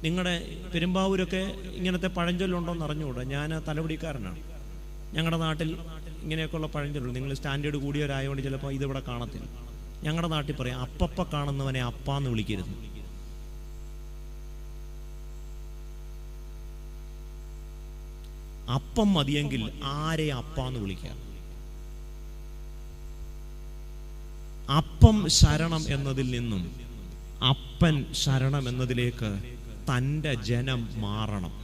നിങ്ങളുടെ പെരുമ്പാവൂരൊക്കെ ഇങ്ങനത്തെ പഴഞ്ചൊല്ലുണ്ടോന്ന് അറിഞ്ഞുകൂടാ. ഞാൻ തലപിടിക്കാരനാണ്. ഞങ്ങളുടെ നാട്ടിൽ ഇങ്ങനെയൊക്കെയുള്ള പഴഞ്ചൊല്ലുണ്ട്. നിങ്ങൾ സ്റ്റാൻഡേർഡ് കൂടിയവരായതുകൊണ്ട് ചിലപ്പോൾ ഇതിവിടെ കാണത്തില്ല. ഞങ്ങളുടെ നാട്ടിൽ പറയാം, അപ്പപ്പ കാണുന്നവനെ അപ്പാന്ന് വിളിക്കരുത്. അപ്പം മതിയെങ്കിൽ ആരെ അപ്പാന്ന് വിളിക്കാം. അപ്പം ശരണം എന്നതിൽ നിന്നും അപ്പൻ ശരണം എന്നതിലേക്ക് തൻ്റെ ജനം മാറണം.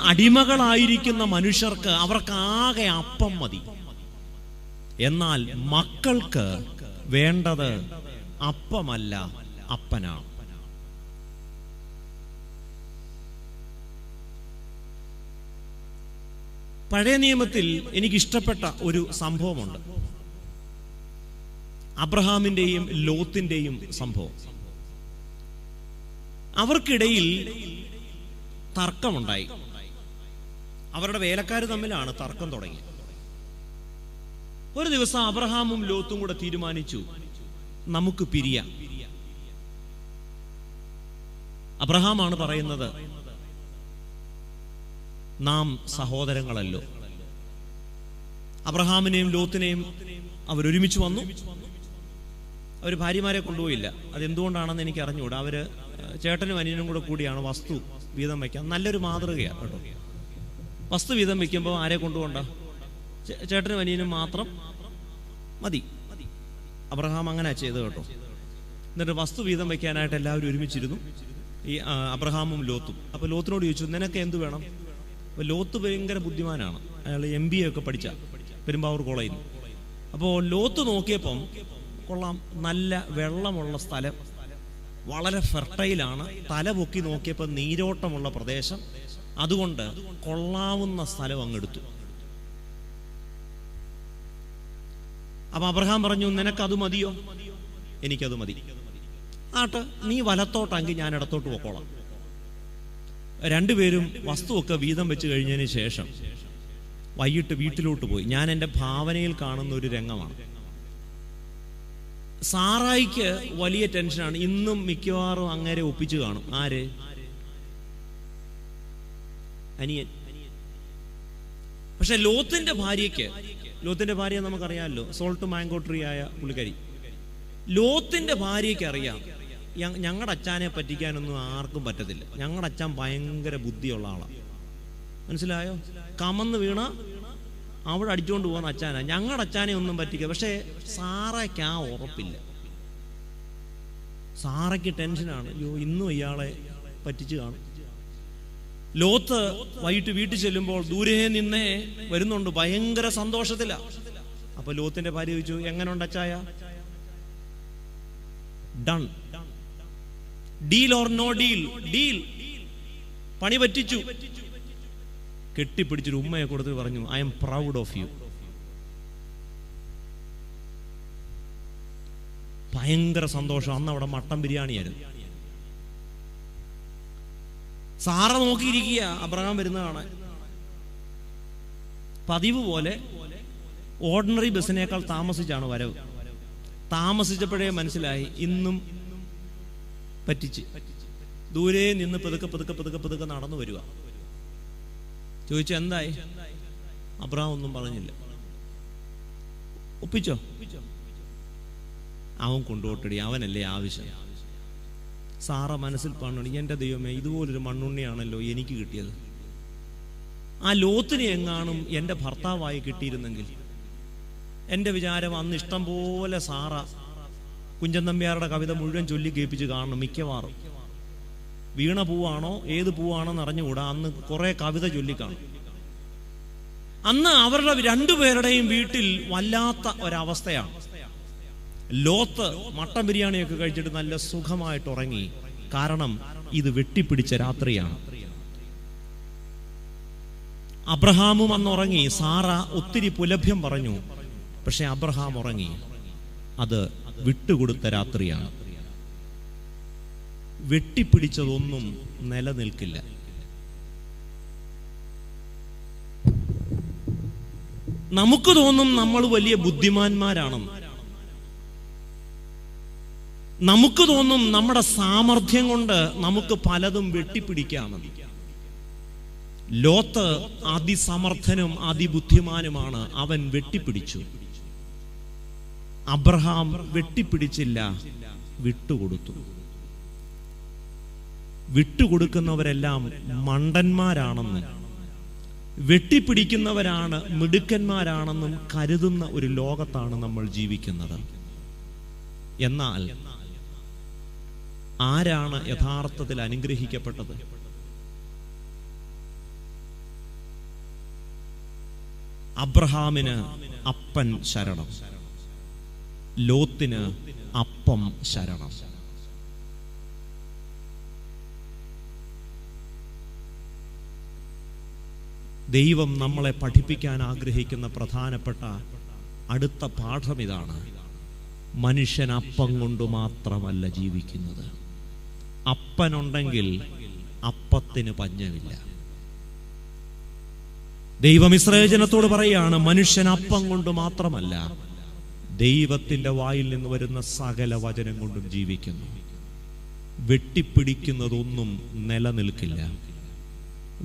അടിമകളായിരിക്കുന്ന മനുഷ്യർക്ക് അവർക്ക് ആകെ അപ്പം മതി. എന്നാൽ മക്കൾക്ക് വേണ്ടത് അപ്പമല്ല, അപ്പനാണ്. പഴയ നിയമത്തിൽ എനിക്കിഷ്ടപ്പെട്ട ഒരു സംഭവമുണ്ട്. അബ്രഹാമിന്റെയും ലോത്തിന്റെയും സംഭവം. അവർക്കിടയിൽ തർക്കമുണ്ടായി. അവരുടെ വേലക്കാർ തമ്മിലാണ് തർക്കം തുടങ്ങിയത്. ഒരു ദിവസം അബ്രഹാമും ലോത്തും കൂടെ തീരുമാനിച്ചു, നമുക്ക് പിരിയാം. അബ്രഹാമാണ് പറയുന്നത്, നാം സഹോദരങ്ങളല്ലോ. അബ്രഹാമിനെയും ലോത്തിനെയും അവരൊരുമിച്ച് വന്നു. അവർ ഭാര്യമാരെ കൊണ്ടുപോയില്ല. അതെന്തുകൊണ്ടാണെന്ന് എനിക്ക് അറിഞ്ഞുകൂടാ. അവര് ചേട്ടനും അനിയനും കൂടിയാണ് വസ്തു വീതം വയ്ക്കാൻ. നല്ലൊരു മാതൃകയാണ് കേട്ടോ. വസ്തു വീതം വയ്ക്കുമ്പോൾ ആരെ കൊണ്ടുപോണ്ട? ചേട്ടനും അനിയനും മാത്രം മതി. അബ്രഹാം അങ്ങനെ ചെയ്തു കേട്ടോ. എന്നിട്ട് വസ്തു വീതം വയ്ക്കാനായിട്ട് എല്ലാവരും ഒരുമിച്ചിരുന്നു. ഈ അബ്രഹാമും ലോത്തും. അപ്പോൾ ലോത്തിനോട് ചോദിച്ചു, നിനക്ക് എന്ത് വേണം? അപ്പോൾ ലോത്ത് ഭയങ്കര ബുദ്ധിമാനാണ്, അയാൾ MBA ഒക്കെ പഠിച്ച പെരുമ്പാവൂർ കോളേജിൽ നിന്ന്. അപ്പോൾ ലോത്ത് നോക്കിയപ്പം കൊള്ളാം, നല്ല വെള്ളമുള്ള സ്ഥലം, വളരെ ഫെർട്ടൈലാണ്, തല പൊക്കി നോക്കിയപ്പോൾ നീരോട്ടമുള്ള പ്രദേശം, അതുകൊണ്ട് കൊള്ളാവുന്ന സ്ഥലം അങ്ങെടുത്തു. അപ്പൊ അബ്രഹാം പറഞ്ഞു, നിനക്കത് മതിയോ? എനിക്കത് മതി. ആട്ടെ, നീ വലത്തോട്ടെങ്കിൽ ഞാൻ ഇടത്തോട്ട് പോക്കോളാം. രണ്ടുപേരും വസ്തുവൊക്കെ വീതം വെച്ച് കഴിഞ്ഞതിന് ശേഷം വൈകിട്ട് വീട്ടിലോട്ട് പോയി. ഞാൻ എൻ്റെ ഭാവനയിൽ കാണുന്ന ഒരു രംഗമാണ്. സാറായിക്ക് വലിയ ടെൻഷനാണ്. ഇന്നും മിക്കവാറും അങ്ങേരെ ഒപ്പിച്ചു കാണും. ആര്? അനിയൻ. പക്ഷെ ലോത്തിന്റെ ഭാര്യ നമുക്കറിയാമല്ലോ, സോൾട്ട് മാംഗോ ട്രീ ആയ പുള്ളിക്കാരി. ലോത്തിന്റെ ഭാര്യയ്ക്ക് അറിയാം, ഞങ്ങളുടെ അച്ഛനെ പറ്റിക്കാനൊന്നും ആർക്കും പറ്റത്തില്ല. ഞങ്ങളുടെ അച്ഛൻ ഭയങ്കര ബുദ്ധിയുള്ള ആളാണ്. മനസ്സിലായോ? കമന്ന് വീണ അവിടെ അടിച്ചുകൊണ്ട് പോകുന്ന അച്ഛനാ. ഞങ്ങളുടെ അച്ഛനെ ഒന്നും പറ്റിക്കുക. പക്ഷേ സാറയ്ക്ക് ആ ഉറപ്പില്ല. സാറയ്ക്ക് ടെൻഷനാണ്, അയ്യോ ഇന്നും ഇയാളെ പറ്റിച്ചു കാണും. ലോത്ത് വൈകിട്ട് വീട്ടിൽ ചെല്ലുമ്പോൾ ദൂരെ നിന്നേ വരുന്നുണ്ട്, ഭയങ്കര സന്തോഷത്തില. അപ്പൊ ലോത്തിന്റെ ഭാര്യ ചോദിച്ചു, എങ്ങനെയുണ്ട് അച്ചായ? Done. Deal or no deal? Deal. പണി പറ്റിച്ചു. കെട്ടിപ്പിടിച്ചൊരു ഉമ്മയെ കൊടുത്ത് പറഞ്ഞു, I am proud of you. ഭയങ്കര സന്തോഷം. അന്ന് അവിടെ മട്ടൻ ബിരിയാണിയായിരുന്നു. സാറ നോക്കിയിരിക്കുക അബ്രഹാം വരുന്ന കാണാൻ. പതിവ് പോലെ ഓർഡിനറി ബസ്സിനേക്കാൾ താമസിച്ചാണ് വരവ്. താമസിച്ചപ്പോഴേ മനസ്സിലായി ഇന്നും പറ്റിച്ച്. ദൂരെ നിന്ന് പതുക്കെ നടന്നു വരിക. ചോദിച്ചു, എന്തായി? അബ്രഹാം ഒന്നും പറഞ്ഞില്ല. ഒപ്പിച്ചോ? അവൻ കൊണ്ടുപോട്ടടി, അവനല്ലേ ആവശ്യം. സാറ മനസ്സിൽ പണി, എൻ്റെ ദൈവമേ, ഇതുപോലൊരു മണ്ണുണ്ണിയാണല്ലോ എനിക്ക് കിട്ടിയത്. ആ ലോത്തിനെ എങ്ങാനും എൻ്റെ ഭർത്താവായി കിട്ടിയിരുന്നെങ്കിൽ. എൻ്റെ വിചാരം അന്ന് ഇഷ്ടം പോലെ സാറ കുഞ്ചൻ നമ്പ്യാരുടെ കവിത മുഴുവൻ ചൊല്ലി കേൾപ്പിച്ച് കാണണം മിക്കവാറും. വീണ പൂവാണോ ഏത് പൂവാണോന്ന് അറിഞ്ഞുകൂടാ, അന്ന് കുറെ കവിത ചൊല്ലിക്കാണും. അന്ന് അവരുടെ രണ്ടുപേരുടെയും വീട്ടിൽ വല്ലാത്ത ഒരവസ്ഥയാണ്. ലോത്ത് മട്ടൻ ബിരിയാണിയൊക്കെ കഴിച്ചിട്ട് നല്ല സുഖമായിട്ട് ഉറങ്ങി. കാരണം ഇത് വെട്ടിപ്പിടിച്ച രാത്രിയാണ്. അബ്രഹാമും അന്ന് ഉറങ്ങി. സാറ ഒത്തിരി പുലഭ്യം പറഞ്ഞു. പക്ഷെ അബ്രഹാം ഉറങ്ങി. അത് വിട്ടുകൊടുത്ത രാത്രിയാണ്. വെട്ടിപ്പിടിച്ചതൊന്നും നിലനിൽക്കില്ല. നമുക്ക് തോന്നും നമ്മൾ വലിയ ബുദ്ധിമാന്മാരാണെന്ന്. നമുക്ക് തോന്നും നമ്മുടെ സാമർഥ്യം കൊണ്ട് നമുക്ക് പലതും വെട്ടിപ്പിടിക്കാമെന്ന്. ലോത്ത് അതിസമർത്ഥനും അതിബുദ്ധിമാനുമാണ്. അവൻ വെട്ടിപ്പിടിച്ചു. അബ്രഹാം വെട്ടിപ്പിടിച്ചില്ല, വിട്ടുകൊടുത്തു. വിട്ടുകൊടുക്കുന്നവരെല്ലാം മണ്ടന്മാരാണെന്നും വെട്ടിപ്പിടിക്കുന്നവരാണ് മിടുക്കന്മാരാണെന്നും കരുതുന്ന ഒരു ലോകത്താണ് നമ്മൾ ജീവിക്കുന്നത്. എന്നാൽ ആരാണ് യഥാർത്ഥത്തിൽ അനുഗ്രഹിക്കപ്പെട്ടത്? അബ്രഹാമിന് അപ്പൻ ശരണം, ലോത്തിന് അപ്പം ശരണം. ദൈവം നമ്മളെ പഠിപ്പിക്കാൻ ആഗ്രഹിക്കുന്ന പ്രധാനപ്പെട്ട അടുത്ത പാഠം ഇതാണ്. മനുഷ്യൻ അപ്പം കൊണ്ട് മാത്രമല്ല ജീവിക്കുന്നത്. അപ്പനുണ്ടെങ്കിൽ അപ്പത്തിന് പഞ്ഞമില്ല. ദൈവം ഇസ്രായേൽ ജനത്തോട് പറയുകയാണ്, മനുഷ്യൻ അപ്പം കൊണ്ട് മാത്രമല്ല ദൈവത്തിന്റെ വായിൽ നിന്ന് വരുന്ന സകല വചനം കൊണ്ടും ജീവിക്കുന്നു. വെട്ടിപ്പിടിക്കുന്നതൊന്നും നിലനിൽക്കില്ല.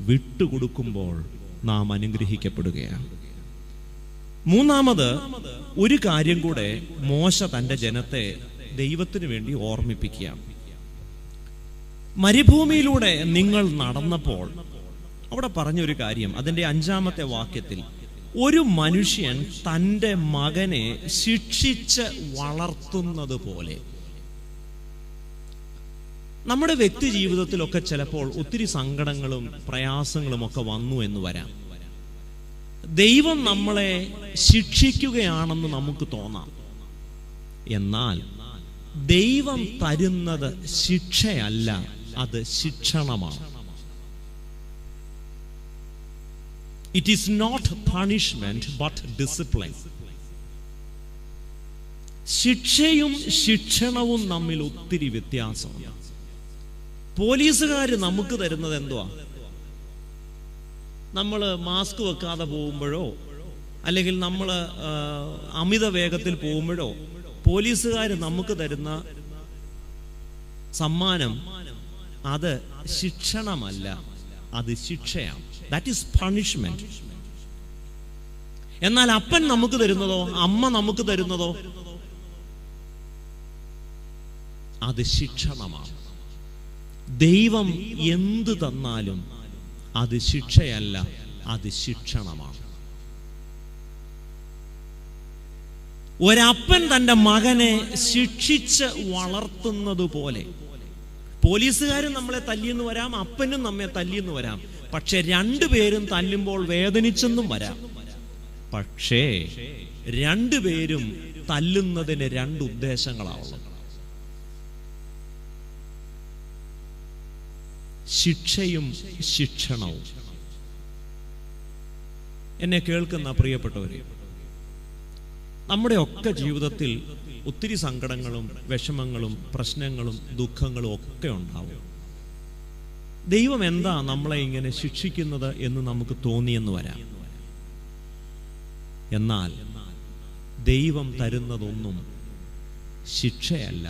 വിട്ടുകൊടുക്കുമ്പോൾ നാം അനുഗ്രഹിക്കപ്പെടുകയാണ്. മൂന്നാമത് ഒരു കാര്യം കൂടെ മോശ തന്റെ ജനത്തെ ദൈവത്തിന് വേണ്ടി ഓർമ്മിപ്പിക്കുകയാണ്. മരുഭൂമിയിലൂടെ നിങ്ങൾ നടന്നപ്പോൾ അവിടെ പറഞ്ഞൊരു കാര്യം, അതിന്റെ 5-ാമത്തെ വാക്യത്തിൽ, ഒരു മനുഷ്യൻ തൻ്റെ മകനെ ശിക്ഷിച്ച് വളർത്തുന്നത് പോലെ. നമ്മുടെ വ്യക്തി ജീവിതത്തിലൊക്കെ ചിലപ്പോൾ ഒത്തിരി സങ്കടങ്ങളും പ്രയാസങ്ങളും ഒക്കെ വന്നു എന്ന് വരാം. ദൈവം നമ്മളെ ശിക്ഷിക്കുകയാണെന്ന് നമുക്ക് തോന്നാം. എന്നാൽ ദൈവം തരുന്നത് ശിക്ഷയല്ല, അത് ശിക്ഷണമാണ്. It is not punishment but discipline. ശിക്ഷയും ശിക്ഷണവും തമ്മിൽ ഒത്തിരി വ്യത്യാസമുണ്ട്. പോലീസുകാർ നമുക്ക് തരുന്നത് എന്തുവാ? നമ്മൾ മാസ്ക് വെക്കാതെ പോകുമ്പോഴോ അല്ലെങ്കിൽ നമ്മൾ അമിത വേഗത്തിൽ പോകുമ്പോഴോ പോലീസുകാർ നമുക്ക് തരുന്ന സമ്മാനം അത് ശിക്ഷണമല്ല, അത് ശിക്ഷയാണ്. That is punishment. എന്നാൽ അപ്പൻ നമുക്ക് തരുന്നതോ അമ്മ നമുക്ക് തരുന്നതോ അത് ശിക്ഷണമാണ്. ദൈവം എന്ത് തന്നാലും അത് ശിക്ഷയല്ല, അത് ശിക്ഷണമാണ്. ഒരപ്പൻ തൻ്റെ മകനെ ശിക്ഷിച്ച് വളർത്തുന്നത് പോലെ പോലീസുകാരും നമ്മളെ തല്ലിയെന്ന് വരാം, അപ്പനും നമ്മെ തല്ലിയെന്ന് വരാം. പക്ഷെ രണ്ടുപേരും തല്ലുമ്പോൾ വേദനിച്ചെന്നും വരാം. പക്ഷേ രണ്ടുപേരും തല്ലുന്നതിന് രണ്ട് ഉദ്ദേശങ്ങളാവുള്ളൂ. ശിക്ഷയും ശിക്ഷണവും. എന്നെ കേൾക്കുന്ന പ്രിയപ്പെട്ടവരെ, നമ്മുടെ ഒക്കെ ജീവിതത്തിൽ ഒത്തിരി സങ്കടങ്ങളും വിഷമങ്ങളും പ്രശ്നങ്ങളും ദുഃഖങ്ങളും ഒക്കെ ഉണ്ടാവും. ദൈവം എന്താ നമ്മളെ ഇങ്ങനെ ശിക്ഷിക്കുന്നത് എന്ന് നമുക്ക് തോന്നിയെന്ന് വരാം. എന്നാൽ ദൈവം തരുന്നതൊന്നും ശിക്ഷയല്ല,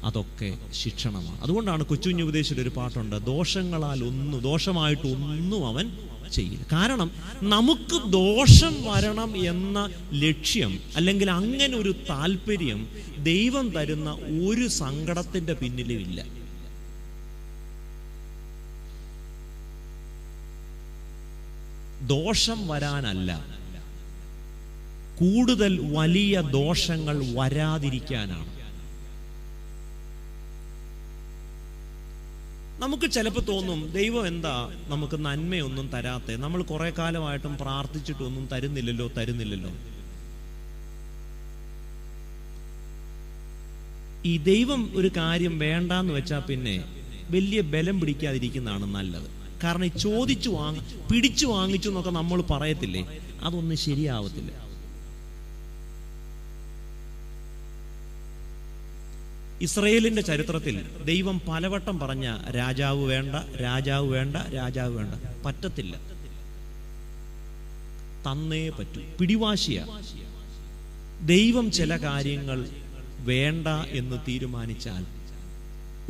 അതൊക്കെ ശിക്ഷണമാണ്. അതുകൊണ്ടാണ് കൊച്ചുകുഞ്ഞ് ഉപദേശിയുടെ ഒരു പാട്ടുണ്ട്, ദോഷങ്ങളാൽ ഒന്നും ദോഷമായിട്ടൊന്നും അവൻ ചെയ്യില്ല. കാരണം നമുക്ക് ദോഷം വരണം എന്ന ലക്ഷ്യം അല്ലെങ്കിൽ അങ്ങനെ ഒരു താല്പര്യം ദൈവം തരുന്ന ഒരു സങ്കടത്തിന്റെ പിന്നിലും ഇല്ല. ദോഷം വരാനല്ല, കൂടുതൽ വലിയ ദോഷങ്ങൾ വരാതിരിക്കാനാണ്. നമുക്ക് ചിലപ്പോൾ തോന്നും, ദൈവം എന്താ നമുക്ക് നന്മയൊന്നും തരാത്തെ, നമ്മൾ കുറെ കാലമായിട്ടും പ്രാർത്ഥിച്ചിട്ടൊന്നും തരുന്നില്ലല്ലോ. ഈ ദൈവം ഒരു കാര്യം വേണ്ടാന്ന് വെച്ചാൽ പിന്നെ വലിയ ബലം പിടിക്കാതിരിക്കുന്നതാണ് നല്ലത്. കാരണം ഈ പിടിച്ചു വാങ്ങിച്ചു എന്നൊക്കെ നമ്മൾ പറയത്തില്ലേ, അതൊന്നും ശരിയാവത്തില്ല. ഇസ്രയേലിന്റെ ചരിത്രത്തിൽ ദൈവം പലവട്ടം പറഞ്ഞ രാജാവ് വേണ്ട, പറ്റത്തില്ല, തന്നേ പറ്റൂ. പിടിവാശിയ. ദൈവം ചില കാര്യങ്ങൾ വേണ്ട എന്ന് തീരുമാനിച്ചാൽ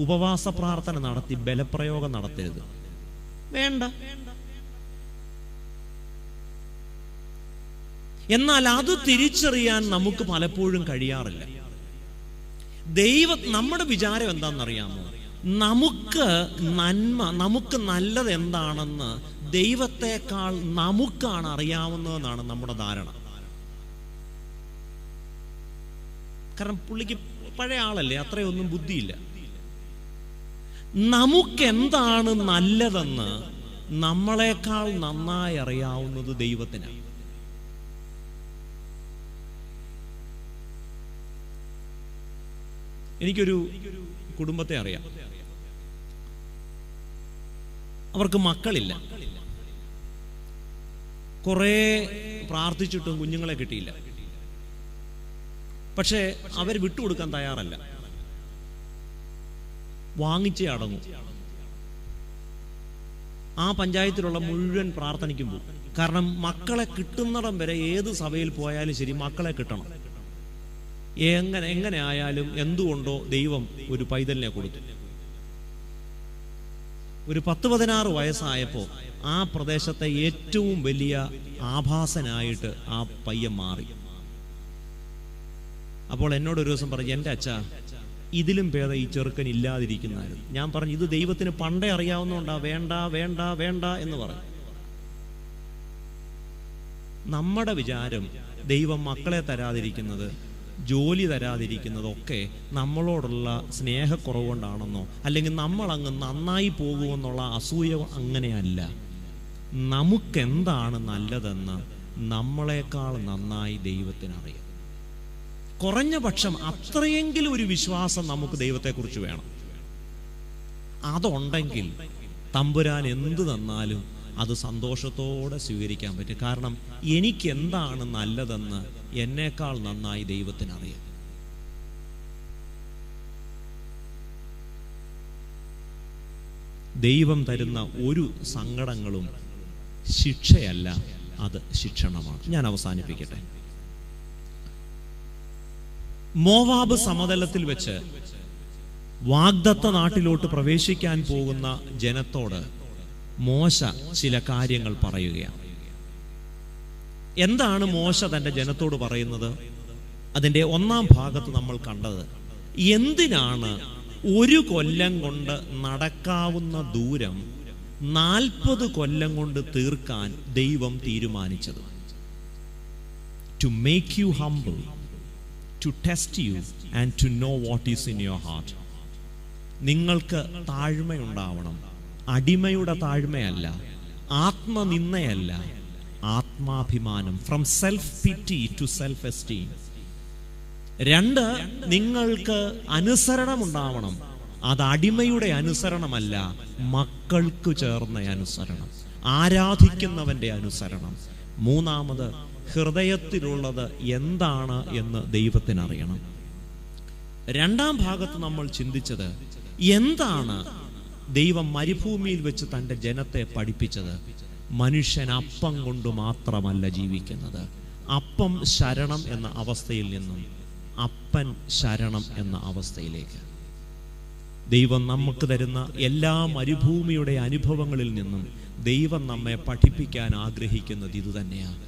ഉപവാസ പ്രാർത്ഥന നടത്തി ബലപ്രയോഗം നടത്തരുത്. വേണ്ട. എന്നാൽ അത് തിരിച്ചറിയാൻ നമുക്ക് പലപ്പോഴും കഴിയാറില്ല. നമ്മുടെ വിചാരം എന്താണെന്നറിയാമോ? നമുക്ക് നല്ലത് എന്താണെന്ന് ദൈവത്തെക്കാൾ നമുക്കാണ് അറിയാവുന്നതെന്നാണ് നമ്മുടെ ധാരണ. കാരണം പുള്ളിക്ക് പഴയ ആളല്ലേ, അത്രയൊന്നും ബുദ്ധിയില്ല. നമുക്കെന്താണ് നല്ലതെന്ന് നമ്മളെക്കാൾ നന്നായി അറിയാവുന്നത് ദൈവത്തിനാണ്. എനിക്കൊരു കുടുംബത്തെ അറിയാം. അവർക്ക് മക്കളില്ല. കുറേ പ്രാർത്ഥിച്ചിട്ടും കുഞ്ഞുങ്ങളെ കിട്ടിയില്ല. പക്ഷെ അവർ വിട്ടുകൊടുക്കാൻ തയ്യാറല്ല. വാങ്ങിച്ചേ അടങ്ങും. ആ പഞ്ചായത്തിലുള്ള മുഴുവൻ പ്രാർത്ഥനയ്ക്കും പോകും. കാരണം മക്കളെ കിട്ടുന്നിടം വരെ ഏത് സഭയിൽ പോയാലും ശരി മക്കളെ കിട്ടണം. എങ്ങനെ ആയാലും എന്തുകൊണ്ടോ ദൈവം ഒരു പൈതലിനെ കൊടുത്തു. ഒരു 10-16 വയസ്സായപ്പോൾ ആ പ്രദേശത്തെ ഏറ്റവും വലിയ ആഭാസനായിട്ട് ആ പയ്യൻ മാറി. അപ്പോൾ എന്നോടൊരു ദിവസം പറഞ്ഞു, എൻ്റെ അച്ഛാ, ഇതിലും ഭേദം ഈ ചെറുക്കൻ ഇല്ലാതിരിക്കുന്നതായിരുന്നു. ഞാൻ പറഞ്ഞു, ഇത് ദൈവത്തിന് പണ്ടേ അറിയാവുന്നതുകൊണ്ടാ വേണ്ട എന്ന് പറഞ്ഞു. നമ്മുടെ വിചാരം ദൈവം മക്കളെ തരാതിരിക്കുന്നത് ജോലി തരാതിരിക്കുന്നതൊക്കെ നമ്മളോടുള്ള സ്നേഹക്കുറവ് കൊണ്ടാണെന്നോ അല്ലെങ്കിൽ നമ്മളങ്ങ് നന്നായി പോകുമെന്നുള്ള അസൂയ അങ്ങനെയല്ല. നമുക്കെന്താണ് നല്ലതെന്ന് നമ്മളെക്കാൾ നന്നായി ദൈവത്തിനറിയാം. കുറഞ്ഞ പക്ഷം അത്രയെങ്കിലും ഒരു വിശ്വാസം നമുക്ക് ദൈവത്തെക്കുറിച്ച് വേണം. അതുണ്ടെങ്കിൽ തമ്പുരാൻ എന്ത് തന്നാലും അത് സന്തോഷത്തോടെ സ്വീകരിക്കാൻ പറ്റും. കാരണം എനിക്ക് എന്താണ് നല്ലതെന്ന് എന്നേക്കാൾ നന്നായി ദൈവത്തിനറിയാം. ദൈവം തരുന്ന ഒരു സങ്കടങ്ങളും ശിക്ഷയല്ല, അത് ശിക്ഷണമാണ്. ഞാൻ അവസാനിപ്പിക്കട്ടെ. മോവാബ് സമതലത്തിൽ വെച്ച് വാഗ്ദത്ത നാട്ടിലോട്ട് പ്രവേശിക്കാൻ പോകുന്ന ജനത്തോട് മോശ ചില കാര്യങ്ങൾ പറയുകയാണ്. എന്താണ് മോശ തൻ്റെ ജനത്തോട് പറയുന്നത്? അതിൻ്റെ 1-ാം ഭാഗത്ത് നമ്മൾ കണ്ടത്, എന്തിനാണ് 1 കൊല്ലം കൊണ്ട് നടക്കാവുന്ന ദൂരം 40 കൊല്ലം കൊണ്ട് തീർക്കാൻ ദൈവം തീരുമാനിച്ചത്? To make you humble, to test you and to know what is in your heart. നിങ്ങൾക്ക് താഴ്മയുണ്ടാവണം. അടിമയുടെ താഴ്മയല്ല, ആത്മനിന്ദയല്ല, ആത്മാഭിമാനം. From self pity to self esteem. 2, നിങ്ങൾക്ക് അനുസരണം ഉണ്ടാവണം. അത് അടിമയുടെ അനുസരണമല്ല, മക്കൾക്ക് ചേർന്ന അനുസരണം, ആരാധിക്കുന്നവന്റെ അനുസരണം. 3, ഹൃദയത്തിലുള്ളത് എന്താണ് എന്ന് ദൈവത്തിനറിയണം. 2-ാം ഭാഗത്ത് നമ്മൾ ചിന്തിച്ചത്, എന്താണ് ദൈവം മരുഭൂമിയിൽ വെച്ച് തൻ്റെ ജനത്തെ പഠിപ്പിച്ചത്? മനുഷ്യൻ അപ്പം കൊണ്ട് മാത്രമല്ല ജീവിക്കുന്നത്. അപ്പം ശരണം എന്ന അവസ്ഥയിൽ നിന്നും അപ്പൻ ശരണം എന്ന അവസ്ഥയിലേക്ക് ദൈവം നമുക്ക് തരുന്ന എല്ലാ മരുഭൂമിയുടെ അനുഭവങ്ങളിൽ നിന്നും ദൈവം നമ്മെ പഠിപ്പിക്കാൻ ആഗ്രഹിക്കുന്നത് ഇതുതന്നെയാണ്.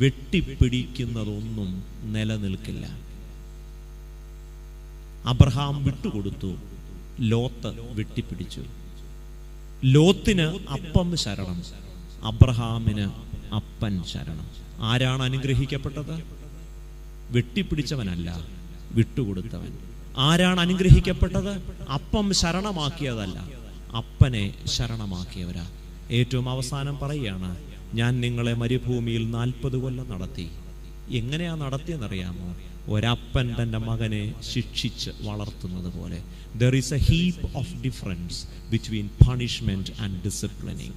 വെട്ടിപ്പിടിക്കുന്നതൊന്നും നിലനിൽക്കില്ല. അബ്രഹാം വിട്ടുകൊടുത്തു, ലോത്ത് വെട്ടിപ്പിടിച്ചു. ലോത്തിന് അപ്പം ശരണം, അബ്രഹാമിന് അപ്പൻ ശരണം. ആരാണ് അനുഗ്രഹിക്കപ്പെട്ടത്? വെട്ടിപ്പിടിച്ചവനല്ല, വിട്ടുകൊടുത്തവൻ. ആരാണ് അനുഗ്രഹിക്കപ്പെട്ടത്? അപ്പം ശരണമാക്കിയതല്ല, അപ്പനെ ശരണമാക്കിയവരാ. ഏറ്റവും അവസാനം പറയുകയാണ്, ഞാൻ നിങ്ങളെ മരുഭൂമിയിൽ 40 കൊല്ലം നടത്തി. എങ്ങനെയാ നടത്തിയെന്നറിയാമോ? ഒരപ്പൻ തൻ്റെ മകനെ ശിക്ഷിച്ച് വളർത്തുന്നത് പോലെ. There is a heap of difference between punishment and disciplining.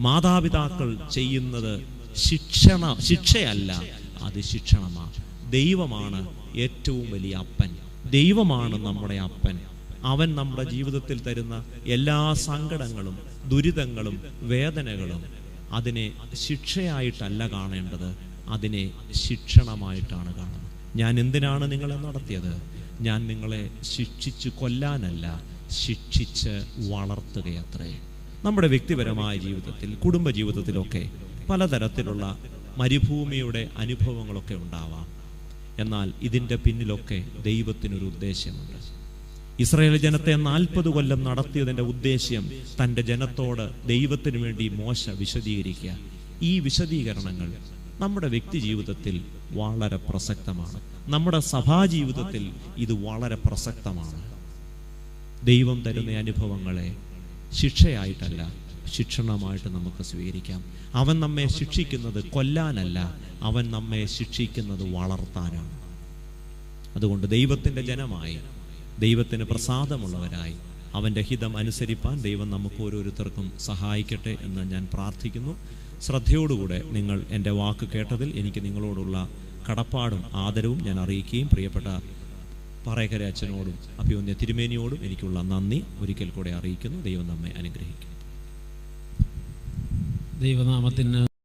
മാതാപിതാക്കൾ ചെയ്യുന്നത് ശിക്ഷയല്ല, അത് ശിക്ഷണമാണ്. ദൈവമാണ് ഏറ്റവും വലിയ അപ്പൻ. ദൈവമാണ് നമ്മുടെ അപ്പൻ. അവൻ നമ്മുടെ ജീവിതത്തിൽ തരുന്ന എല്ലാ സങ്കടങ്ങളും ദുരിതങ്ങളും വേദനകളും അതിനെ ശിക്ഷയായിട്ടല്ല കാണേണ്ടത്, അതിനെ ശിക്ഷണമായിട്ടാണ് കാണുന്നത്. ഞാൻ എന്തിനാണ് നിങ്ങളെ നടത്തിയത്? ഞാൻ നിങ്ങളെ ശിക്ഷിച്ച് കൊല്ലാനല്ല, ശിക്ഷിച്ച് വളർത്തുകയത്രേ. നമ്മുടെ വ്യക്തിപരമായ ജീവിതത്തിൽ, കുടുംബ ജീവിതത്തിലൊക്കെ പലതരത്തിലുള്ള മരുഭൂമിയുടെ അനുഭവങ്ങളൊക്കെ ഉണ്ടാവാം. എന്നാൽ ഇതിൻ്റെ പിന്നിലൊക്കെ ദൈവത്തിനൊരു ഉദ്ദേശ്യമുണ്ട്. ഇസ്രായേൽ ജനത്തെ 40 കൊല്ലം നടത്തിയതിൻ്റെ ഉദ്ദേശ്യം തൻ്റെ ജനത്തോട് ദൈവത്തിന് വേണ്ടി മോശ വിശദീകരിക്കുക. ഈ വിശദീകരണങ്ങൾ നമ്മുടെ വ്യക്തി ജീവിതത്തിൽ വളരെ പ്രസക്തമാണ്. നമ്മുടെ സഭാജീവിതത്തിൽ ഇത് വളരെ പ്രസക്തമാണ്. ദൈവം തരുന്ന അനുഭവങ്ങളെ ശിക്ഷയായിട്ടല്ല, ശിക്ഷണമായിട്ട് നമുക്ക് സ്വീകരിക്കാം. അവൻ നമ്മെ ശിക്ഷിക്കുന്നത് കൊല്ലാനല്ല, അവൻ നമ്മെ ശിക്ഷിക്കുന്നത് വളർത്താനാണ്. അതുകൊണ്ട് ദൈവത്തിൻ്റെ ജനമായി, ദൈവത്തിന് പ്രസാദമുള്ളവരായി അവൻ്റെ ഹിതം അനുസരിപ്പാൻ ദൈവം നമുക്ക് ഓരോരുത്തർക്കും സഹായിക്കട്ടെ എന്ന് ഞാൻ പ്രാർത്ഥിക്കുന്നു. ശ്രദ്ധയോടുകൂടെ നിങ്ങൾ എൻ്റെ വാക്ക് കേട്ടതിൽ എനിക്ക് നിങ്ങളോടുള്ള കടപ്പാടും ആദരവും ഞാൻ അറിയിക്കുകയും പ്രിയപ്പെട്ട പറയക്കര അച്ഛനോടും അഭിമന്യ തിരുമേനിയോടും എനിക്കുള്ള നന്ദി ഒരിക്കൽ കൂടെ അറിയിക്കുന്നു. ദൈവം നമ്മെ അനുഗ്രഹിക്കും. ദൈവനാമത്തിന്